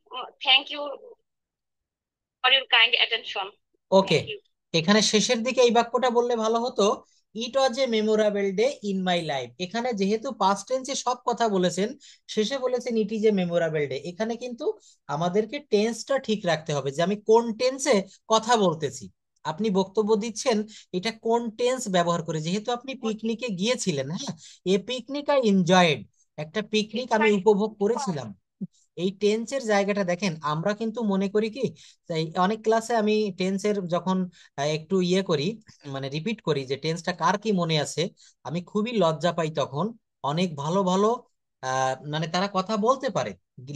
for your kind attention. Okay, Thank you. এখানে শেষের দিকে এই বাক্যটা বললে ভালো হতো, it was a memorable day in my life. এখানে যেহেতু পাস্ট টেন্সে সব কথা বলেছেন, শেষে বলেছেন it is a memorable day, এখানে কিন্তু আমাদেরকে টেন্সটা ঠিক রাখতে হবে যে আমি কোন টেন্সে কথা বলতেছি। আপনি বক্তব্য দিচ্ছেন, এটা কোন টেন্স ব্যবহার করে, যেহেতু আপনি পিকনিকে গিয়েছিলেন, হ্যাঁ, এ পিকনিক আই এনজয়েড, একটা পিকনিক আমি উপভোগ করেছিলাম। এই টেন্সের জায়গাটা দেখেন, আমরা কিন্তু মনে করি কি, তাই অনেক ক্লাসে আমি টেন্সের যখন একটু ইয়ে করি, মানে রিপিট করি যে টেন্সটা কার কি মনে আছে, আমি খুবই লজ্জা পাই তখন। অনেক ভালো ভালো মানে তারা কথা বলতে পারে,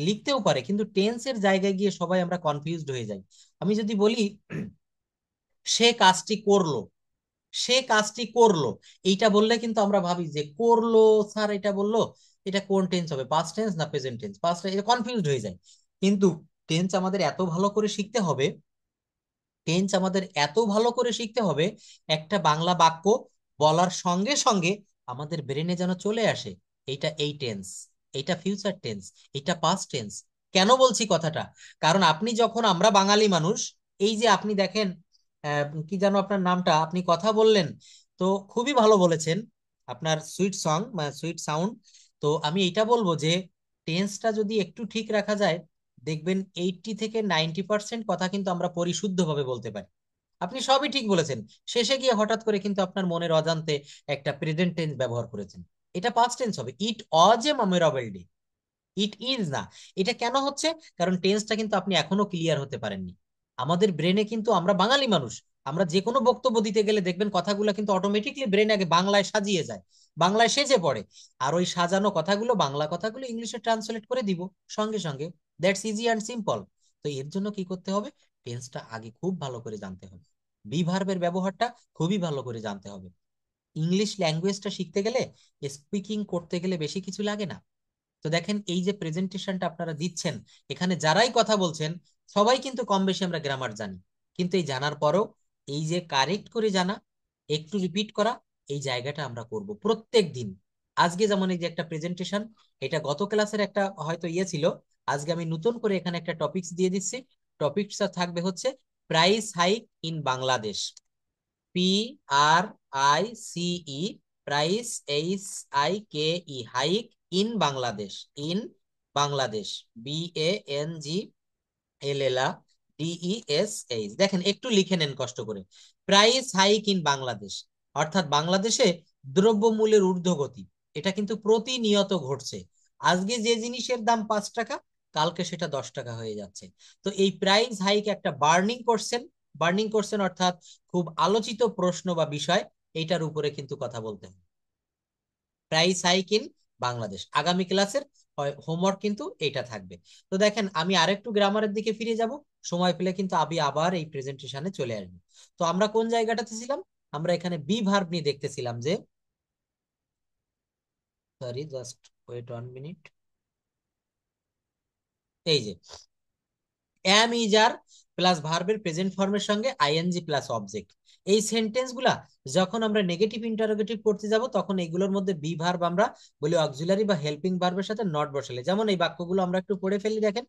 লিখতেও পারে, কিন্তু টেন্সের জায়গায় গিয়ে সবাই আমরা কনফিউজড হয়ে যাই। আমি যদি বলি সে কাজটি করলো, সে কাজটি করলো, এইটা বললে কিন্তু আমরা ভাবি যে করলো স্যার, এটা বললো, এটা কোন টেন্স হবে, পাস্ট টেন্স না প্রেজেন্ট টেন্স, পাস্ট এটা কনফিউজড হয়ে যায়। কিন্তু টেন্স আমাদের এত ভালো করে শিখতে হবে, টেন্স আমাদের এত ভালো করে শিখতে হবে, একটা বাংলা বাক্য বলার সঙ্গে সঙ্গে আমাদের ব্রেনে যেন চলে আসে এইটা এই টেন্স, এইটা ফিউচার টেন্স, এইটা পাস্ট টেন্স। কেন বলছি কথাটা, কারণ আপনি যখন, আমরা বাঙালি মানুষ, এই যে আপনি দেখেন কি জানো আপনার নামটা, আপনি কথা বললেন তো খুবই ভালো বলেছেন, আপনার সুইট সং, সুইট সাউন্ড। তো আমি এইটা বলবো যে টেন্সটা যদি একটু ঠিক রাখা যায়, দেখবেন 80 থেকে 90% কথা কিন্তু আমরা পরিশুদ্ধভাবে বলতে পারি। আপনি সবই ঠিক বলেছেন, শেষে গিয়ে হঠাৎ করে কিন্তু আপনার মনের অজান্তে একটা প্রেজেন্ট টেন্স ব্যবহার করেছেন, এটা পাস্ট টেন্স হবে, it was a memorable day, it is না। এটা কেন হচ্ছে, কারণ টেন্সটা কিন্তু আপনি এখনো ক্লিয়ার হতে পারেননি। আমাদের ব্রেনে কিন্তু, আমরা বাঙালি মানুষ, আমরা যে কোনো বক্তব্য দিতে গেলে দেখবেন কথাগুলো কিন্তু অটোমেটিকলি ব্রেনে আগে বাংলায় সাজিয়ে যায়, বাংলায় সেজে পড়ে, আর ওই সাজানো কথাগুলো, বাংলা কথাগুলো ইংলিশে ট্রান্সলেট করে দিব সঙ্গে সঙ্গে। That's easy and simple. তো এর জন্য কি করতে হবে, টেন্সটা আগে খুব ভালো করে জানতে হবে, বি ভার্বের ব্যবহারটা খুবই ভালো করে জানতে হবে। ইংলিশ ল্যাঙ্গুয়েজটা শিখতে গেলে, স্পিকিং করতে গেলে বেশি কিছু লাগে না। তো দেখেন এই যে প্রেজেন্টেশনটা আপনারা দিচ্ছেন, এখানে যারাই কথা বলছেন সবাই কিন্তু কম বেশি আমরা গ্রামার জানি, কিন্তু এই জানার পরেও এই যে কারেক্ট করে জানা, একটু রিপিট করা, এই জায়গাটা আমরা করব প্রত্যেক দিন। আজকে যেমন এই যে একটা প্রেজেন্টেশন, এটা গত ক্লাসের একটা হয়তো ইয়ে ছিল, আজকে আমি নতুন করে এখানে একটা টপিকস দিয়ে দিচ্ছি। টপিকসটা থাকবে হচ্ছে price hike in Bangladesh, PRICE, price, HIKE, hike, in Bangladesh, in Bangladesh, BANGLLA, দেখেন একটু লিখে নেন কষ্ট করে, প্রাইস হাইক ইন বাংলাদেশ, অর্থাৎ বাংলাদেশে দ্রব্যমূল্যের ঊর্ধ্বগতি, এটা কিন্তু প্রতিনিয়ত ঘটছে। আজকে যে জিনিসের দাম 5 টাকা, কালকে সেটা 10 টাকা হয়ে যাচ্ছে। তো এই প্রাইস হাইক একটা বার্নিং কোশ্চেন, অর্থাৎ খুব আলোচিত প্রশ্ন বা বিষয়, এইটার উপরে কিন্তু কথা বলতে হবে। প্রাইস হাইক ইন বাংলাদেশ, আগামী ক্লাসের হোমওয়ার্ক কিন্তু এটা থাকবে। তো দেখেন আমি আরেকটু গ্রামারের দিকে ফিরে যাব, সময় পেলে কিন্তু আমি আবার এই প্রেজেন্টেশনে চলে আসবো। তো আমরা কোন জায়গাটাতে ছিলাম, আমরা এখানে বি ভার্ব নিয়ে দেখতেছিলাম যে, সরি জাস্ট ওয়েট 1 মিনিট, এই যে এম ইজ আর প্লাস ভার্বের প্রেজেন্ট ফর্মের সঙ্গে আইএনজি প্লাস অবজেক্ট, এই সেন্টেন্স গুলা যখন আমরা নেগেটিভ ইন্টারোগেটিভ করতে যাব, তখন এইগুলোর মধ্যে বি ভার্ব আমরা বলি অক্সিলারি বা হেল্পিং ভার্বের সাথে নট বসালে। যেমন এই বাক্যগুলো আমরা একটু পড়ে ফেলি, দেখেন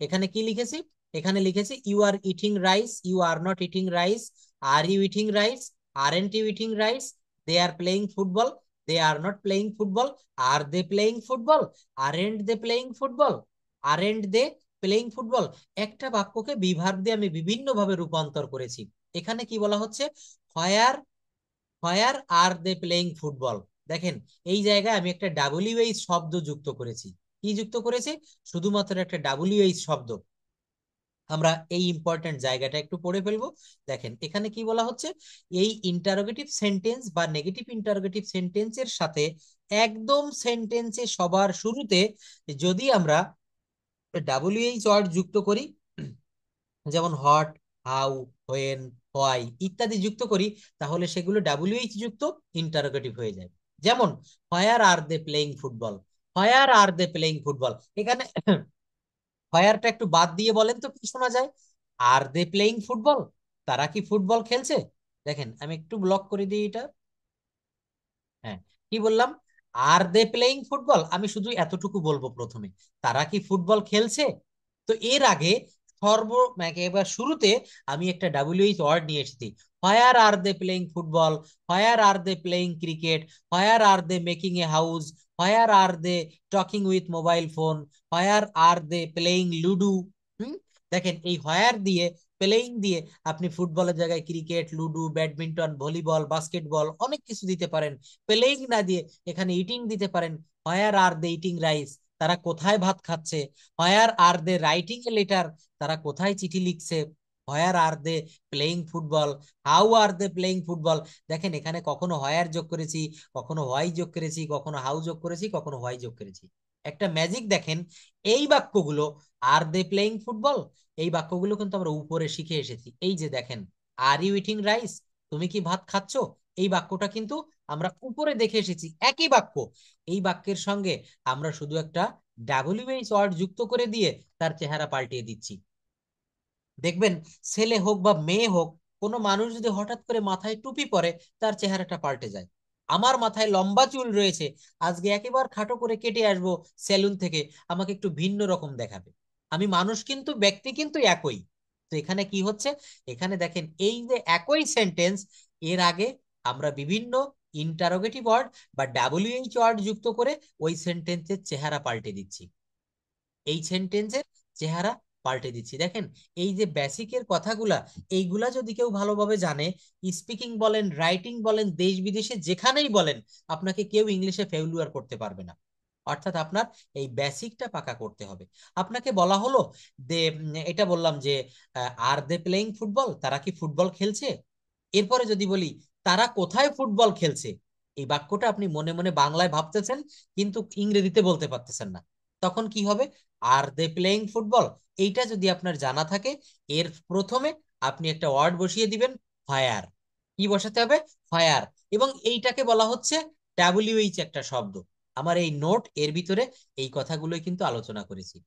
এখানে কি লিখেছি, এখানে লিখেছি you are eating rice, you are not eating rice, are you eating rice, aren't you eating rice, they are playing football, they are not playing football, are they playing football, aren't they playing football, aren't they playing football. একটা বাক্যকে be verb দিয়ে আমি বিভিন্ন ভাবে রূপান্তর করেছি। এখানে কি বলা হচ্ছে, হোয়ার হোয়ার আর দে প্লেইং ফুটবল, দেখেন এই জায়গায় আমি একটা WH শব্দ যুক্ত করেছি, কি যুক্ত করেছি? শুধুমাত্র একটা WH শব্দ। আমরা এই ইম্পর্টেন্ট জায়গাটা একটু পড়ে ফেলবো। দেখেন এখানে কি বলা হচ্ছে, এই ইন্টারোগেটিভ সেন্টেন্স বা নেগেটিভ ইন্টারোগেটিভ সেন্টেন্সের সাথে একদম সেন্টেন্সে সবার শুরুতে যদি আমরা WH ওয়ার্ড যুক্ত করি, যেমন হট, হাউ, হোয়েন, হোয়াই ইত্যাদি যুক্ত করি, তাহলে সেগুলো WH যুক্ত ইন্টারোগেটিভ হয়ে যায়। যেমন where are they playing football, where are they playing football, এখানে হোয়ারটা একটু বাদ দিয়ে বলেন তো কি শোনা যায়? আর দে প্লেইং ফুটবল, তারা কি ফুটবল খেলছে? দেখেন আমি একটু ব্লক করে দিই এটা। হ্যাঁ, কি বললাম? আর দে প্লেইং ফুটবল, আমি শুধু এতটুকু বলবো প্রথমে, তারা কি ফুটবল খেলছে? তো এর আগে এবার শুরুতে আমি একটা WH ওয়ার্ড নিয়ে এসেছি। Where are they playing football, where are they playing cricket, where are they making a house, where are they talking with mobile phone, where are they playing ludo. Hmm, দেখেন এই where দিয়ে, playing দিয়ে আপনি ফুটবলের জায়গায় cricket, ludo, badminton, volleyball, basketball অনেক কিছু দিতে পারেন। প্লেইং না দিয়ে এখানে ইটিং দিতে পারেন। হোয়ার আর দে ইটিং রাইস, তারা কোথায় ভাত খাচ্ছে? হোয়ার are they writing a letter, তারা কোথায় চিঠি লিখছে? Where are they playing football, how are they playing football. দেখেন এখানে কখনো হোয়ার যোগ করেছি, কখনো হোয়াই যোগ করেছি, কখনো হাউ যোগ করেছি, কখনো হোয়াই যোগ করেছি। একটা ম্যাজিক দেখেন, এই বাক্যগুলো আর দে প্লেইং ফুটবল, এই বাক্যগুলো কিন্তু আমরা উপরে শিখে এসেছি। এই যে দেখেন, আর ইউ ইটিং রাইস, তুমি কি ভাত খাচ্ছ, এই বাক্যটা কিন্তু আমরা উপরে দেখে এসেছি। একই বাক্য, এই বাক্যের সঙ্গে আমরা শুধু একটা WH ওয়ার্ড যুক্ত করে দিয়ে তার চেহারা পাল্টিয়ে দিচ্ছি। দেখবেন ছেলে হোক বা মেয়ে হোক, কোনো মানুষ যদি হঠাৎ করে মাথায় টুপি পরে, তার চেহারাটা পাল্টে যায়। আমার মাথায় লম্বা চুল রয়েছে, আজকে একেবারে খাটো করে কেটে আসবো সেলুন থেকে, আমাকে একটু ভিন্ন রকম দেখাবে। আমি মানুষ কিন্তু, ব্যক্তি কিন্তু একই। তো এখানে কি হচ্ছে, এখানে দেখেন এই যে একই সেন্টেন্স, এর আগে আমরা বিভিন্ন ইন্টারোগেটিভ ওয়ার্ড বা WH ওয়ার্ড যুক্ত করে ওই সেন্টেন্সের চেহারা পাল্টে দিচ্ছি, এই সেন্টেন্সের চেহারা পাল্টে দিচ্ছি। দেখেন এই যে বেসিকের কথাগুলা, এইগুলা যদি কেউ ভালোভাবে জানে, স্পিকিং বলেন, রাইটিং বলেন, দেশ বিদেশে যেখানেই বলেন, আপনাকে কেউ ইংলিশে ফেইলিউর করতে পারবে না। অর্থাৎ আপনার এই বেসিকটা পাকা করতে হবে। আপনাকে বলা হলো দে, এটা বললাম যে আর দে প্লেইং ফুটবল, তারা কি ফুটবল খেলছে? এরপরে যদি বলি তারা কোথায় ফুটবল খেলছে, এই বাক্যটা আপনি মনে মনে বাংলায় ভাবতেছেন কিন্তু ইংরেজিতে বলতে পারতেছেন না, তখন কি হবে? আর দে প্লেইং ফুটবল, এইটা যদি আপনার জানা থাকে, এর প্রথমে আপনি একটা ওয়ার্ড বসিয়ে দিবেন, ফায়ার। কি বসাতে হবে? ফায়ার। এবং এইটাকে বলা হচ্ছে WH একটা শব্দ। আমার এই নোট এর ভিতরে এই কথাগুলোই কিন্তু আলোচনা করেছি।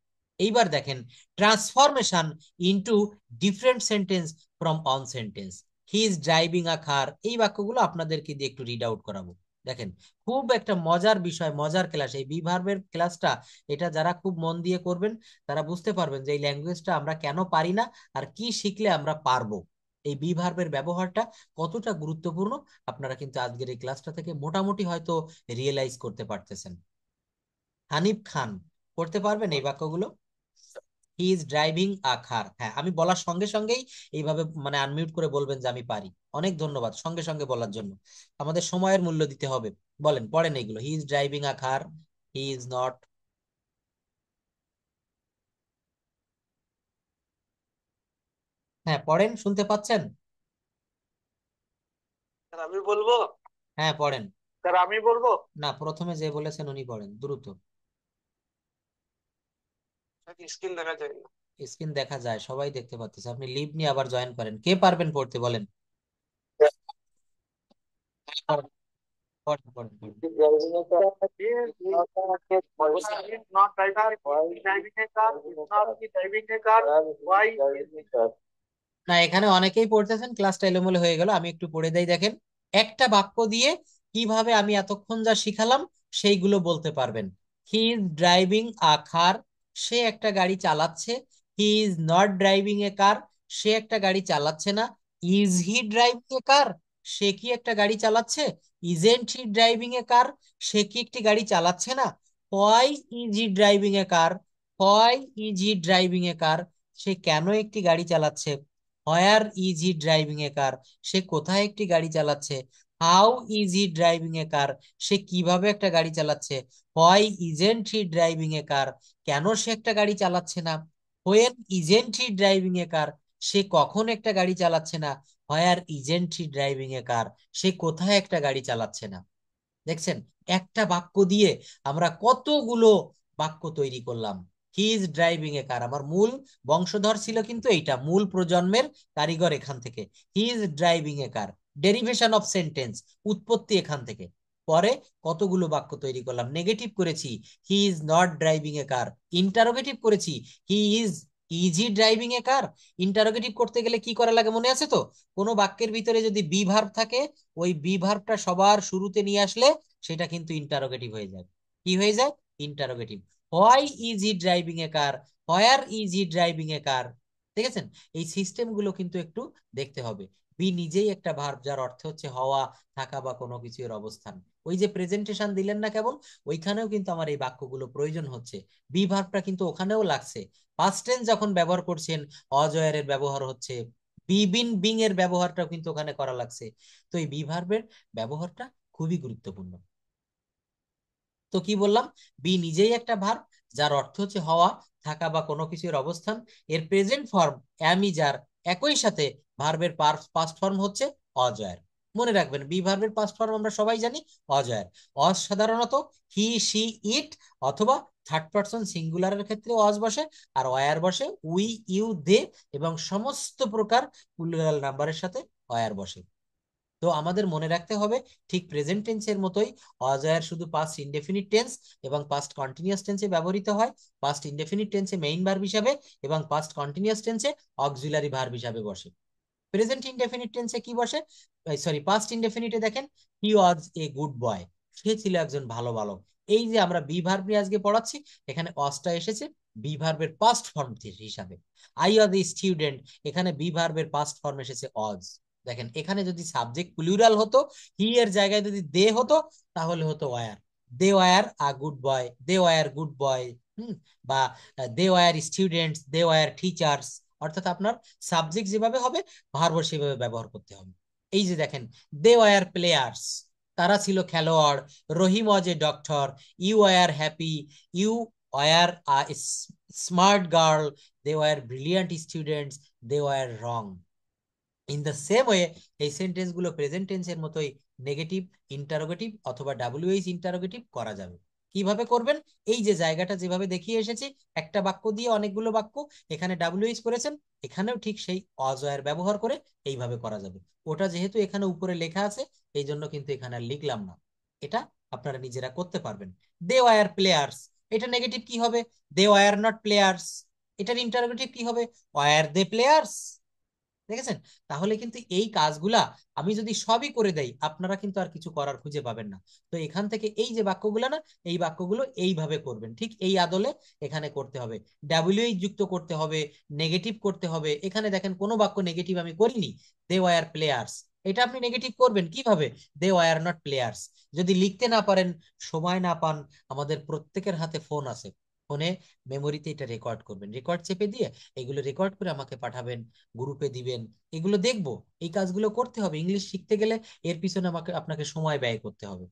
এইবার দেখেন, transformation into different sentence from one sentence. He is driving a car, এই বাক্যগুলো আপনাদেরকে দিয়ে একটু রিড আউট করাবো। দেখেন খুব একটা মজার বিষয়, মজার ক্লাস এই বি ভার্বের ক্লাসটা। এটা যারা খুব মন দিয়ে করবেন, তারা বুঝতে পারবেন যে এই ল্যাঙ্গুয়েজটা আমরা কেন পারি না, আর কি শিখলে আমরা পারবো। এই বি ভার্বের ব্যবহারটা কতটা গুরুত্বপূর্ণ, আপনারা কিন্তু আজকের এই ক্লাসটা থেকে মোটামুটি হয়তো রিয়েলাইজ করতে পারতেছেন। হানিফ খান, করতে পারবেন এই বাক্যগুলো? হি ইজ ড্রাইভিং আ কার। হ্যাঁ, আমি বলার সঙ্গে সঙ্গেই এইভাবে মানে আনমিউট করে বলবেন যে আমি পারি। অনেক ধন্যবাদ সঙ্গে সঙ্গে বলার জন্য, আমাদের সময়ের মূল্য দিতে হবে। বলেন, পড়েন এইগুলো। হি is driving a car, he is not. হ্যাঁ পড়েন, শুনতে পাচ্ছেন? স্যার আমি বলবো? হ্যাঁ পড়েন। স্যার আমি বলবো? না, প্রথমে যে বলেছেন উনি পড়েন দ্রুত। স্ক্রিন দেখা যায় না। স্ক্রিন দেখা যায়, সবাই দেখতে পাচ্ছে, আপনি লিভ নিয়ে আবার জয়েন করেন। কে পারবেন পড়তে বলেন? পড়েন, পড়েন, পড়েন, পড়েন। না, এখানে অনেকেই পড়তেছেন, ক্লাসটা এলোমেলো হয়ে গেল, আমি একটু পড়ে দেই। দেখেন একটা বাক্য দিয়ে কিভাবে আমি এতক্ষণ যা শিখালাম সেইগুলো বলতে পারবেন। হি ইজ ড্রাইভিং আ কার, সে একটা গাড়ি চালাচ্ছে। হি is not driving a car, সে একটা গাড়ি চালাচ্ছে না। Is he driving a car, সে কি একটা গাড়ি চালাচ্ছে? Isn't he driving a car, সে কি একটি গাড়ি চালাচ্ছে না? Why is he driving a car, why is he driving a car, সে কেন একটি গাড়ি চালাচ্ছে? হোয়ার is he driving a car, সে কোথায় একটি গাড়ি চালাচ্ছে? How is he driving a car, সে কিভাবে একটা গাড়ি চালাচ্ছে। Why isn't he driving a কার, কেন সে একটা গাড়ি চালাচ্ছে না। When isn't he driving a car, সে কখন একটা গাড়ি চালাচ্ছে না। হোয়ার isn't he driving a car, সে কোথায় একটা গাড়ি চালাচ্ছে না। দেখছেন, একটা বাক্য দিয়ে আমরা কতগুলো বাক্য তৈরি করলাম। হি ইজ ড্রাইভিং এ কার, আমার মূল বংশধর ছিল কিন্তু এইটা, মূল প্রজন্মের কারিগর এখান থেকে। হি is driving a car, derivation of sentence, উৎপত্তি এখান থেকে। পরে কতগুলো বাক্য তৈরি করলাম, নেগেটিভ করেছি he is not driving a car, interrogative করেছি he is he driving a car. Interrogative করতে গেলে কি করা লাগে মনে আছে তো, কোনো বাক্যের ভিতরে যদি বি ভার্ব থাকে, ওই বি ভার্বটা সবার শুরুতে নিয়ে আসলে সেটা কিন্তু ইন্টারোগেটিভ হয়ে যায়। কি হয়ে যায়? Interrogative. Why is he driving a car, where is he driving a car. দেখেছেন, এই সিস্টেম গুলো কিন্তু একটু দেখতে হবে। বি নিজেই একটা ভার্ব, যার অর্থ হচ্ছে হওয়া, থাকা বা কোনো কিছুর অবস্থান। ওই যে প্রেজেন্টেশন দিলেন না কেবল, ওইখানেও কিন্তু আমার এই বাক্যগুলো প্রয়োজন হচ্ছে। বি ভার্বটা কিন্তু ওখানেও লাগছে। পাস্ট টেন্স যখন ব্যবহার করছেন, অজয়ের ব্যবহার হচ্ছে, বি বিন বিং এর ব্যবহারটাও কিন্তু ওখানে করা লাগছে। তো এই বি ভার্বের ব্যবহারটা খুবই গুরুত্বপূর্ণ। তো কি বললাম, বি নিজেই একটা ভার্ব, যার অর্থ হচ্ছে হওয়া, থাকা বা কোনো কিছুর অবস্থান। এর প্রেজেন্ট ফর্ম অ্যাম ইজ আর, একই সাথে ভার্বের পাস্ট ফর্ম হচ্ছে অজয়ের। মনে রাখবেন, বি ভার্বের পাস্ট ফর্ম আমরা সবাই জানি অজয়ের। অজ সাধারণত হি সি ইট অথবা থার্ড পারসন সিঙ্গুলারের ক্ষেত্রে অজ বসে, আর ওয়ার বসে উই ইউ দে, এবং সমস্ত প্রকার প্লুরাল নাম্বারের সাথে ওয়ার বসে। তো আমাদের মনে রাখতে হবে, ঠিক প্রেজেন্ট টেন্সের মতোই অজয়ের শুধু পাস্ট ইনডেফিনিট টেন্স এবং পাস্ট কন্টিনিউয়াস টেন্সে ব্যবহৃত হয়। পাস্ট ইনডেফিনিট টেন্সে মেইন ভার্ব হিসাবে এবং পাস্ট কন্টিনিউয়াস টেন্সে অক্সিলারি ভার্ব হিসাবে বসে। প্রেজেন্ট ইনডেফিনিট টেন্সে কি বসে, সরি পাস্ট ইনডেফিনিটে দেখেন হি ওয়াজ এ গুড বয়, সে ছিল একজন ভালো বালক। এই যে আমরা বি ভার্ব নিয়ে আজকে পড়াচ্ছি, এখানে অজটা এসেছে বি ভার্বের পাস্ট ফর্ম হিসাবে। আই ওয়াজ এ স্টুডেন্ট, এখানে বি ভার্বের পাস্ট ফর্ম এসেছে অজ। দেখেন, এখানে যদি সাবজেক্ট প্লুরাল হতো, হি এর জায়গায় যদি দে হতো, তাহলে হতো were. They were a good boy, they were good boy. বা they were students, they were teachers. অর্থাৎ আপনার সাবজেক্ট যেভাবে হবে, ভার্ব সেভাবে ব্যবহার করতে হবে। এই যে দেখেন, দে ওয়ার প্লেয়ার্স, তারা ছিল খেলোয়াড়। Rahim was a doctor, you were happy, you were a smart girl, they were brilliant students, they were wrong. In the same way, এই সেন্টেন্স গুলো প্রেজেন্ট টেন্সের মতোই নেগেটিভ, ইন্টারোগেটিভ অথবা ডাব্লিউএইচ ইন্টারোগেটিভ করা যাবে। কিভাবে করবেন, এই যে জায়গাটা যেভাবে দেখিয়ে এসেছি, একটা বাক্য দিয়ে অনেকগুলো বাক্য, এখানে ডাব্লিউএইচ করেছেন, এখানেও ঠিক সেই অজয়ের ব্যবহার করে এইভাবে করা যাবে। ওটা যেহেতু এখানে উপরে লেখা আছে, এই জন্য কিন্তু এখানে আর লিখলাম না। এটা আপনারা নিজেরা করতে পারবেন। দে ওয়ার প্লেয়ার্স, এটা নেগেটিভ কি হবে, দে ওয়ার নট প্লেয়ার্স। এটার ইন্টারোগেটিভ কি হবে, ওয়ার দে প্লেয়ার্স। দেখেছেন, তাহলে কিন্তু এই কাজগুলা আমি যদি সবই করে দেই, আপনারা কিন্তু আর কিছু করার খুঁজে পাবেন না। তো এখান থেকে এই যে বাক্যগুলো না, এই বাক্যগুলো এইভাবে করবেন, ঠিক এই আদলে এখানে করতে হবে। ডাব্লিউএইচ যুক্ত করতে হবে, নেগেটিভ করতে হবে। এখানে দেখেন কোনো বাক্য নেগেটিভ আমি করিনি। দে ওয়ার প্লেয়ার্স, এটা আপনি নেগেটিভ করবেন কিভাবে, দে ওয়ার নট প্লেয়ার্স। যদি লিখতে না পারেন, সময় না পান, আমাদের প্রত্যেকের হাতে ফোন আছে, ফোনে মেমোরিতে এটা রেকর্ড করবেন, রেকর্ড চেপে দিয়ে এগুলো রেকর্ড করে আমাকে পাঠাবেন, গ্রুপে দিবেন। এগুলো দেখবো, এই কাজগুলো করতে হবে। ইংলিশ শিখতে গেলে এর পিছনে আপনাকে সময় ব্যয় করতে হবে।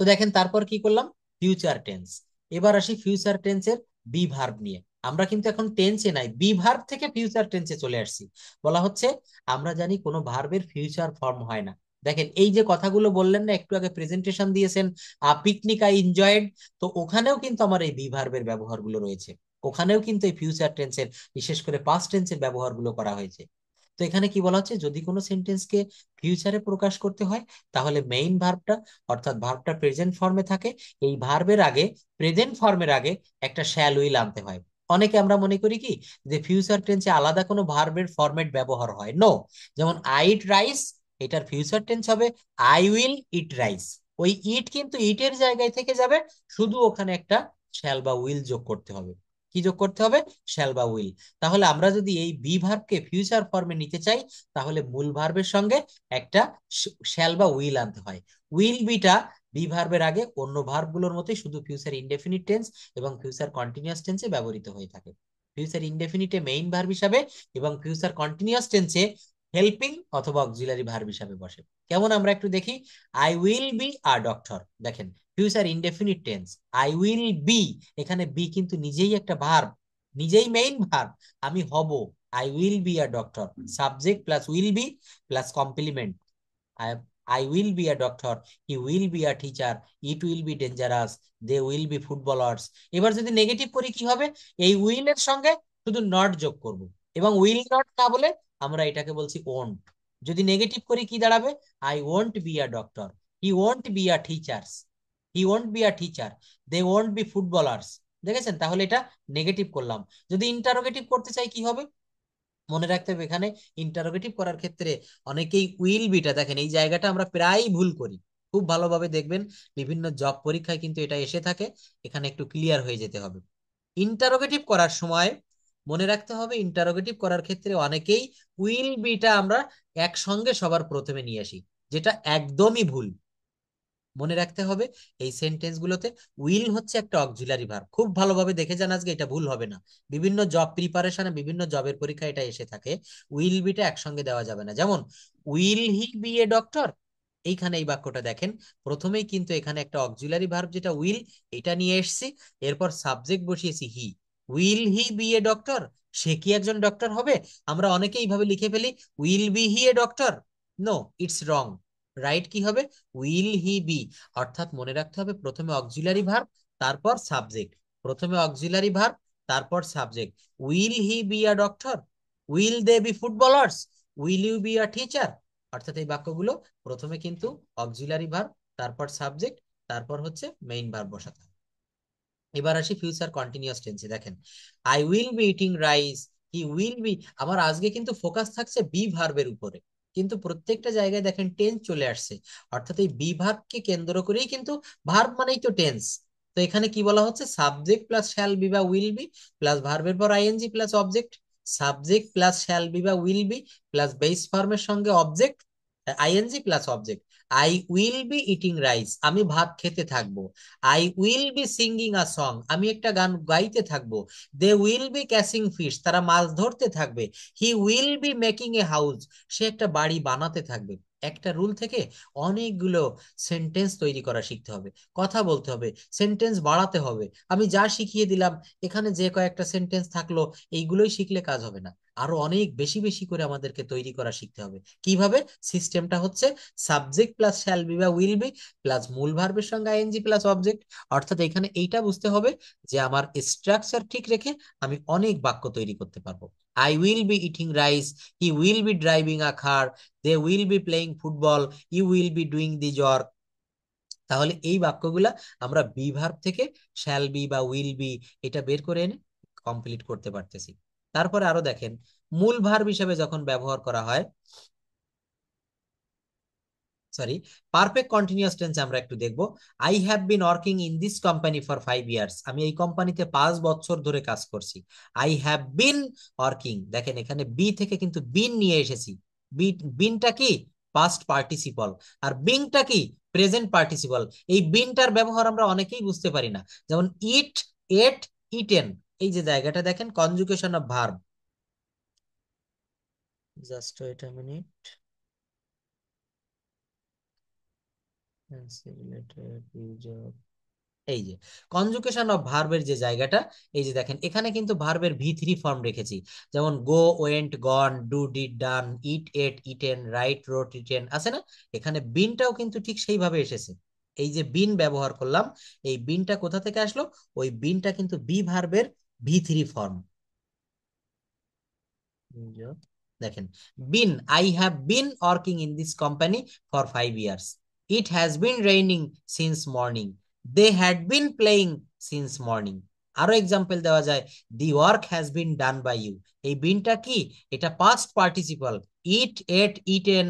তো দেখেন, তারপর কি করলাম, ফিউচার টেন্স। এবার আসি ফিউচার টেন্সের বি ভার্ব নিয়ে। আমরা কিন্তু এখন টেন্সে নাই, বি ভার্ব থেকে ফিউচার টেন্সে চলে আসছি। বলা হচ্ছে, আমরা জানি কোনো ভার্বের ফিউচার ফর্ম হয় না। দেখেন, এই যে কথাগুলো বললেন না, একটু আগে প্রেজেন্টেশন দিয়েছেন, পিকনিক আই এনজয়েড, তো ওখানেও কিন্তু আমার এই বি ভার্বের ব্যবহারগুলো রয়েছে। ওখানেও কিন্তু এই ফিউচার টেন্সের, বিশেষ করে পাস্ট টেন্সের ব্যবহারগুলো করা হয়েছে। তো এখানে কি বলা হচ্ছে, যদি কোনো সেন্টেন্সকে ফিউচারে প্রকাশ করতে হয়, তাহলে মেইন ভার্বটা, অর্থাৎ ভার্বটা প্রেজেন্ট ফর্মে থাকে, এই ভার্বের আগে, প্রেজেন্ট ফর্মের আগে একটা শ্যাল উইল আনতে হয়। অনেকে আমরা মনে করি কি, যে ফিউচার টেন্সে আলাদা কোনো ভার্বের ফরম্যাট ব্যবহার হয়, নো। যেমন আই ইট রাইস, এটার ফিউচার টেন্স হবে আই উইল ইট রাইস। ওই ইট কিন্তু ইটের জায়গায় থেকে যাবে, শুধু ওখানে একটা শ্যাল বা উইল যোগ করতে হবে। কি যোগ করতে হবে, শ্যাল বা উইল। তাহলে আমরা যদি এই বি ভার্বকে ফিউচার ফর্মে নিতে চাই, তাহলে মূল ভার্বের সঙ্গে একটা শ্যাল বা উইল আনতে হয়। উইল বিটা বি ভার্বের আগে অন্য ভার্বগুলোর মতোই শুধু ফিউচার ইনডেফিনিট টেন্স এবং ফিউচার কন্টিনিউয়াস টেন্সে ব্যবহৃত হয়ে থাকে। ফিউচার ইনডেফিনিটে মেইন ভার্ব হিসাবে এবং ফিউচার কন্টিনিউয়াস টেন্সে হেল্পিং অথবা অক্সিলারি ভার্ব হিসাবে বসে। কেমন আমরা একটু দেখি। I will be a doctor, দেখেন future indefinite tense. I will be, এখানে বি কিন্তু নিজেই একটা ভার্ব, নিজেই মেইন ভার্ব। আমি হব, I will be a doctor, subject plus will be plus complement. I will be a doctor, he will be a teacher, it will be dangerous, they will be footballers। এবার যদি negative করি কি হবে, এই will এর সঙ্গে শুধু not যোগ করব, এবং উইল নট না বলে আমরা এটাকে বলছি ওন্ট। যদি নেগেটিভ করি কি দাঁড়াবে, I won't be a doctor, he won't be a teachers, he won't be a teacher, they won't be footballers. দেখেছেন, তাহলে এটা নেগেটিভ করলাম। যদি ইন্টারোগেটিভ করতে চাই কি হবে, মনে রাখতে হবে এখানে ইন্টারোগেটিভ করার ক্ষেত্রে অনেকেই উইল বিটা, দেখেন এই জায়গাটা আমরা প্রায়ই ভুল করি, খুব ভালোভাবে দেখবেন বিভিন্ন জব পরীক্ষায় কিন্তু এটা এসে থাকে, এখানে একটু ক্লিয়ার হয়ে যেতে হবে। ইন্টারোগেটিভ করার সময় মনে রাখতে হবে, ইন্টারোগেটিভ করার ক্ষেত্রে অনেকেই উইল বিটা আমরা একসঙ্গে সবার প্রথমে নিয়ে আসি, যেটা একদমই ভুল। মনে রাখতে হবে এই সেন্টেন্স গুলোতে উইল হচ্ছে একটা অক্সিলারি ভার্ব, খুব ভালোভাবে দেখে যান আজকে, এটা ভুল হবে না। বিভিন্ন জব প্রিপারেশনে বিভিন্ন জবের পরীক্ষা এটা এসে থাকে, উইল বিটা একসঙ্গে দেওয়া যাবে না। যেমন will he be a doctor, এইখানে এই বাক্যটা দেখেন, প্রথমেই কিন্তু এখানে একটা অক্সিলারি ভার্ব যেটা উইল, এটা নিয়ে এসেছি, এরপর সাবজেক্ট বসিয়েছি he. Will he be a doctor, সে কি একজন ডক্টর হবে? আমরা অনেকেই এইভাবে লিখে ফেলি, will be he a doctor. No, it's wrong. Right কি হবে, উইল হি বি। অর্থাৎ মনে রাখতে হবে প্রথমে অক্সিলারি ভার্ব তারপর সাবজেক্ট, প্রথমে অক্সিলারি ভার্ব তারপর subject. Will he be a doctor, will they be footballers, will you be a teacher. অর্থাৎ এই বাক্যগুলো প্রথমে কিন্তু অক্সিলারি ভার্ব তারপর সাবজেক্ট তারপর হচ্ছে মেইন ভার্ব বসাতে হবে। এবার আসি ফিউচার কন্টিনিউয়াস টেন্সে, দেখেন I will be eating rice, he will B. আমার আজকে কিন্তু ফোকাস থাকছে বি ভার্বের উপরে, কিন্তু প্রত্যেকটা জায়গায় দেখেন টেন্স চলে আসছে, অর্থাৎ এই বি ভার্বকে কেন্দ্র করেই কিন্তু, ভার্ব মানেই তো টেন্স। তো এখানে কি বলা হচ্ছে, সাবজেক্ট প্লাস শ্যাল বি বা উইল বি প্লাস ভার্বের পর ING plus object, subject plus shall be বা উইল বি প্লাস বেস ফর্মের সঙ্গে object, ING plus object. I will be eating rice, আমি ভাত খেতে থাকবো। I will be singing a song, আমি একটা গান গাইতে থাকবো। They will be catching fish, তারা মাছ ধরতে থাকবে। He will be making a house, সে একটা বাড়ি বানাতে থাকবে। একটা রুল থেকে অনেকগুলো সেন্টেন্স তৈরি করা শিখতে হবে, কথা বলতে হবে, সেন্টেন্স বাড়াতে হবে। আমি যা শিখিয়ে দিলাম এখানে যে কয়েকটা সেন্টেন্স থাকলো, এইগুলোই শিখলে কাজ হবে না, আরো অনেক বেশি বেশি করে আমাদেরকে তৈরি করা শিখতে হবে। কিভাবে? সিস্টেমটা হচ্ছে সাবজেক্ট প্লাস শ্যাল বি বা উইল বি প্লাস মূল ভার্বের সঙ্গে আইএনজি প্লাস অবজেক্ট। অর্থাৎ এখানে এইটা বুঝতে হবে যে আমার স্ট্রাকচার ঠিক রেখে আমি অনেক বাক্য তৈরি করতে পারবো। I will be eating rice, he will be driving a car, they will be playing football, you will be doing the job. তাহলে এই বাক্যগুলা আমরা বি ভার্ব থেকে শ্যাল বি বা উইল বি এটা বের করে এনে কমপ্লিট করতে পারতেছি। তারপরে আরো দেখেন, মূল ভার্ব হিসেবে যখন ব্যবহার করা হয়, সরি, পারফেক্ট কন্টিনিউয়াস টেন্সে আমরা একটু দেখব। I have been working in this company for 5 years, আমি এই কোম্পানিতে 5 বছর ধরে কাজ করছি। আই হ্যাভ বিন ওয়ার্কিং, দেখেন এখানে বি থেকে কিন্তু বিন নিয়ে এসেছি। বিনটা কি? Past participle. আর বিংটা কি? Present participle. এই বিনটার ব্যবহার আমরা অনেকেই বুঝতে পারি না, যেমন ইট, এট, ইটেন, এই যে জায়গাটা দেখেন conjugation of verb. Just wait a minute, এই যে কনজুগেশন অফ ভার্বের যে জায়গাটা, এই যে দেখেন এখানে কিন্তু ভার্বের ভি3 ফর্ম রেখেছি, যেমন go, went, gone, do, did, done, eat, ate, eaten, write, wrote, written, আছে না? এখানে বিনটাও কিন্তু ঠিক সেইভাবে এসেছে। এই যে বিন ব্যবহার করলাম, এই বিনটা কোথা থেকে আসলো? ওই বিনটা কিন্তু বি ভার্বের ভি3 ফর্ম। দেখেন, been, I have been working in this company for 5 years. It has been raining since morning, they had been playing since morning. আরো এক্সাম্পল দেওয়া যায়, the work has been done by you. এই বিনটা কি? এটা past participle. Eat, ate, eaten,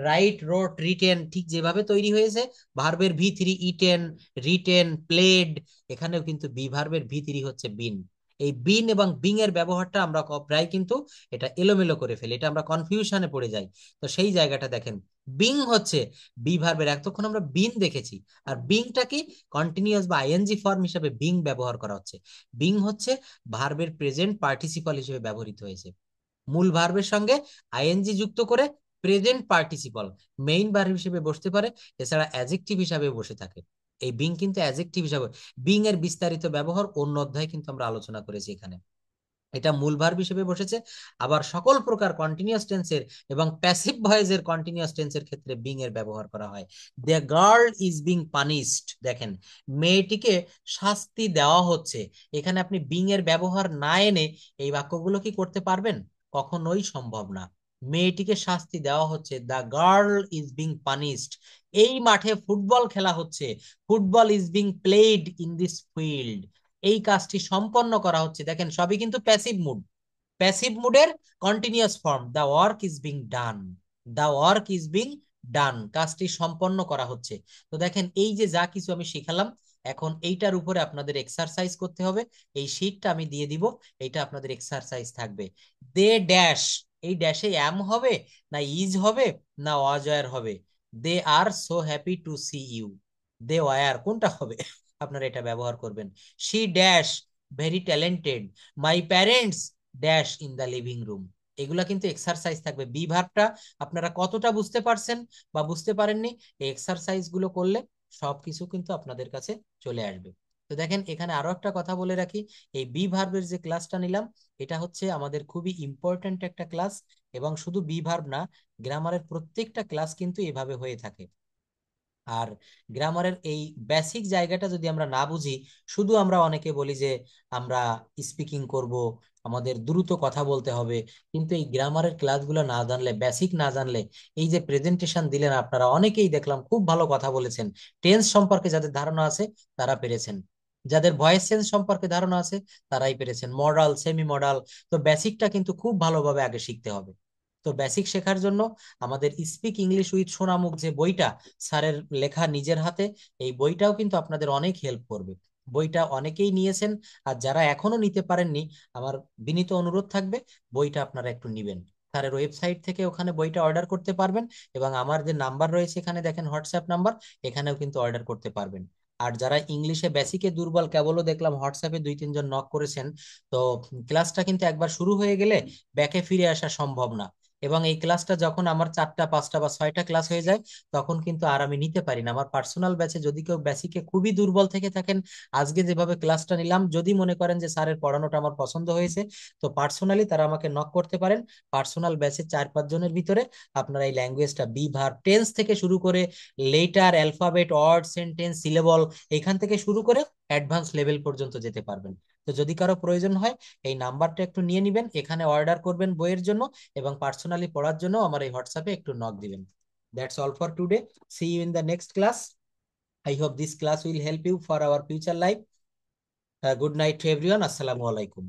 write, wrote, written, ঠিক যেভাবে তৈরি হয়েছে ভার্বের ভি3, ইটেন, রিটেন, প্লেড, এখানেও কিন্তু বি ভার্বের ভি3 হচ্ছে বিন। এই বিন এবং বিং এর ব্যবহারটা আমরা প্রায় কিন্তু এটা এলোমেলো করে ফেলি, এটা আমরা কনফিউশনে পড়ে যাই। তো সেই জায়গাটা দেখেন, বিং হচ্ছে বি ভার্বের, এতক্ষণ আমরা বিন দেখেছি, আর বিংটা কি? কন্টিনিউয়াস বা আইএনজি ফর্ম হিসেবে বিং ব্যবহার করা হচ্ছে। বিং হচ্ছে ভার্বের প্রেজেন্ট পার্টিসিপল হিসেবে ব্যবহৃত হয়েছে। মূল ভার্বের সঙ্গে আইএনজি যুক্ত করে প্রেজেন্ট পার্টিসিপল মেইন ভার্ব হিসেবে বসতে পারে, এছাড়া অ্যাডজেক্টিভ হিসাবে বসে থাকে। এই বিং কিন্তু অ্যাডজেক্টিভ হিসাবে, বিং এর বিস্তারিত ব্যবহার অন্য অধ্যায়ে কিন্তু আমরা আলোচনা করেছি এখানে। এটা মূল ভার্ব হিসেবে বসেছে। আবার সকল প্রকার কন্টিনিউয়াস টেন্সের এবং প্যাসিভ ভয়েসের কন্টিনিউয়াস টেন্সের ক্ষেত্রে বিং এর ব্যবহার করা হয়। The girl is being punished, দেখেন মেয়েটিকে শাস্তি দেওয়া হচ্ছে। এখানে আপনি বিং এর ব্যবহার না এনে এই বাক্যগুলো কি করতে পারবেন? কখনোই সম্ভব না। মেয়েটিকে শাস্তি দেওয়া হচ্ছে, the girl is being punished. এই মাঠে ফুটবল খেলা হচ্ছে, football is being played in this field. এই কাজটি সম্পন্ন করা হচ্ছে। দেখেন সবই কিন্তু প্যাসিভ মুড, প্যাসিভ মুডের continuous form. The work is being done, the work is being done, কাজটি সম্পন্ন করা হচ্ছে। তো দেখেন এই যে যা কিছু আমি শিখালাম, এখন এইটার উপরে আপনাদের এক্সারসাইজ করতে হবে। এই শীটটা আমি দিয়ে দিব, এইটা আপনাদের এক্সারসাইজ থাকবে। দে ড্যাশ, এই ড্যাশে অ্যাম হবে না ইজ হবে না ওয়াজ হবে? They are so happy to see you, they were কোনটা হবে? আপনারা এটা ব্যবহার করবেন। She dash very talented, my parents dash in the living room. এগুলা কিন্তু এক্সারসাইজ থাকবে। বি ভার্বটা আপনারা কতটা বুঝতে পারছেন বা বুঝতে পারেননি, এই এক্সারসাইজ গুলো করলে সবকিছু কিন্তু আপনাদের কাছে চলে আসবে। তো দেখেন এখানে আরো একটা কথা বলে রাখি, এই বি ভার্বের যে ক্লাসটা নিলাম, এটা হচ্ছে আমাদের খুবই ইম্পর্ট্যান্ট একটা ক্লাস। এবং শুধু বি ভার্ব না, গ্রামারের প্রত্যেকটা ক্লাস কিন্তু এভাবে হয়ে থাকে। আর গ্রামারের এই বেসিক জায়গাটা যদি আমরা না বুঝি, শুধু আমরা অনেকে বলি যে আমরা স্পিকিং করব, আমাদের দ্রুত কথা বলতে হবে, কিন্তু এই গ্রামারের ক্লাসগুলো না জানলে, বেসিক না জানলে, এই যে প্রেজেন্টেশন দিলেন আপনারা অনেকেই দেখলাম খুব ভালো কথা বলেছেন, টেন্স সম্পর্কে যাদের ধারণা আছে তারা পেরেছেন, যাদের ভয়েস চেঞ্জ সম্পর্কে ধারণা আছে তারাই পেরেছেন, মডাল সেমি মডাল। তো বেসিকটা কিন্তু খুব ভালোভাবে আগে শিখতে হবে। তো বেসিক শেখার জন্য আমাদের স্পিক ইংলিশ উইথ সোনামুখ যে বইটা, স্যারের লেখা নিজের হাতে, এই বইটাও কিন্তু আপনাদের অনেক হেল্প করবে। বইটা অনেকেই নিয়েছেন, আর যারা এখনো নিতে পারেননি, আমার বিনীত অনুরোধ থাকবে বইটা আপনারা একটু নিবেন। স্যারের ওয়েবসাইট থেকে ওখানে বইটা অর্ডার করতে পারবেন, এবং আমার যে নাম্বার রয়েছে এখানে দেখেন হোয়াটসঅ্যাপ নাম্বার, এখানেও কিন্তু অর্ডার করতে পারবেন। আর যারা ইংলিশে বেসিকে দুর্বল, কেবলও দেখলাম হোয়াটসঅ্যাপে 2-3 জন নক করেছেন, তো ক্লাসটা কিন্তু একবার শুরু হয়ে গেলে ব্যাকে ফিরে আসা সম্ভব না। এবং এই ক্লাসটা যখন আমার 4টা 5টা বা 6টা ক্লাস হয়ে যায়, তখন কিন্তু আর আমি নিতে পারি না। আমার পার্সোনাল ব্যাচে যদি কেউ বেসিকে খুবই দুর্বল থেকে থাকেন, আজকে যেভাবে ক্লাসটা নিলাম, যদি মনে করেন যে স্যারের পড়ানোটা আমার পছন্দ হয়েছে, তো পার্সোনালি তারা আমাকে নক করতে পারেন। পার্সোনাল ব্যাচে 4-5 জনের ভিতরে আপনারা এই ল্যাঙ্গুয়েজটা বি ভার্ব টেন্স থেকে শুরু করে letter, alphabet, word, sentence, syllable, এখান থেকে শুরু করে অ্যাডভান্স লেভেল পর্যন্ত যেতে পারবেন। তো যদি কারো প্রয়োজন হয় এই নাম্বারটা একটু নিয়ে নিবেন, এখানে অর্ডার করবেন বইয়ের জন্য, এবং পার্সোনালি পড়ার জন্য আমার এই হোয়াটসঅ্যাপে একটু নক দিবেন। That's all for today. See you in the next class. I hope this class will help you for our future life. Good night to everyone. Assalamu alaikum.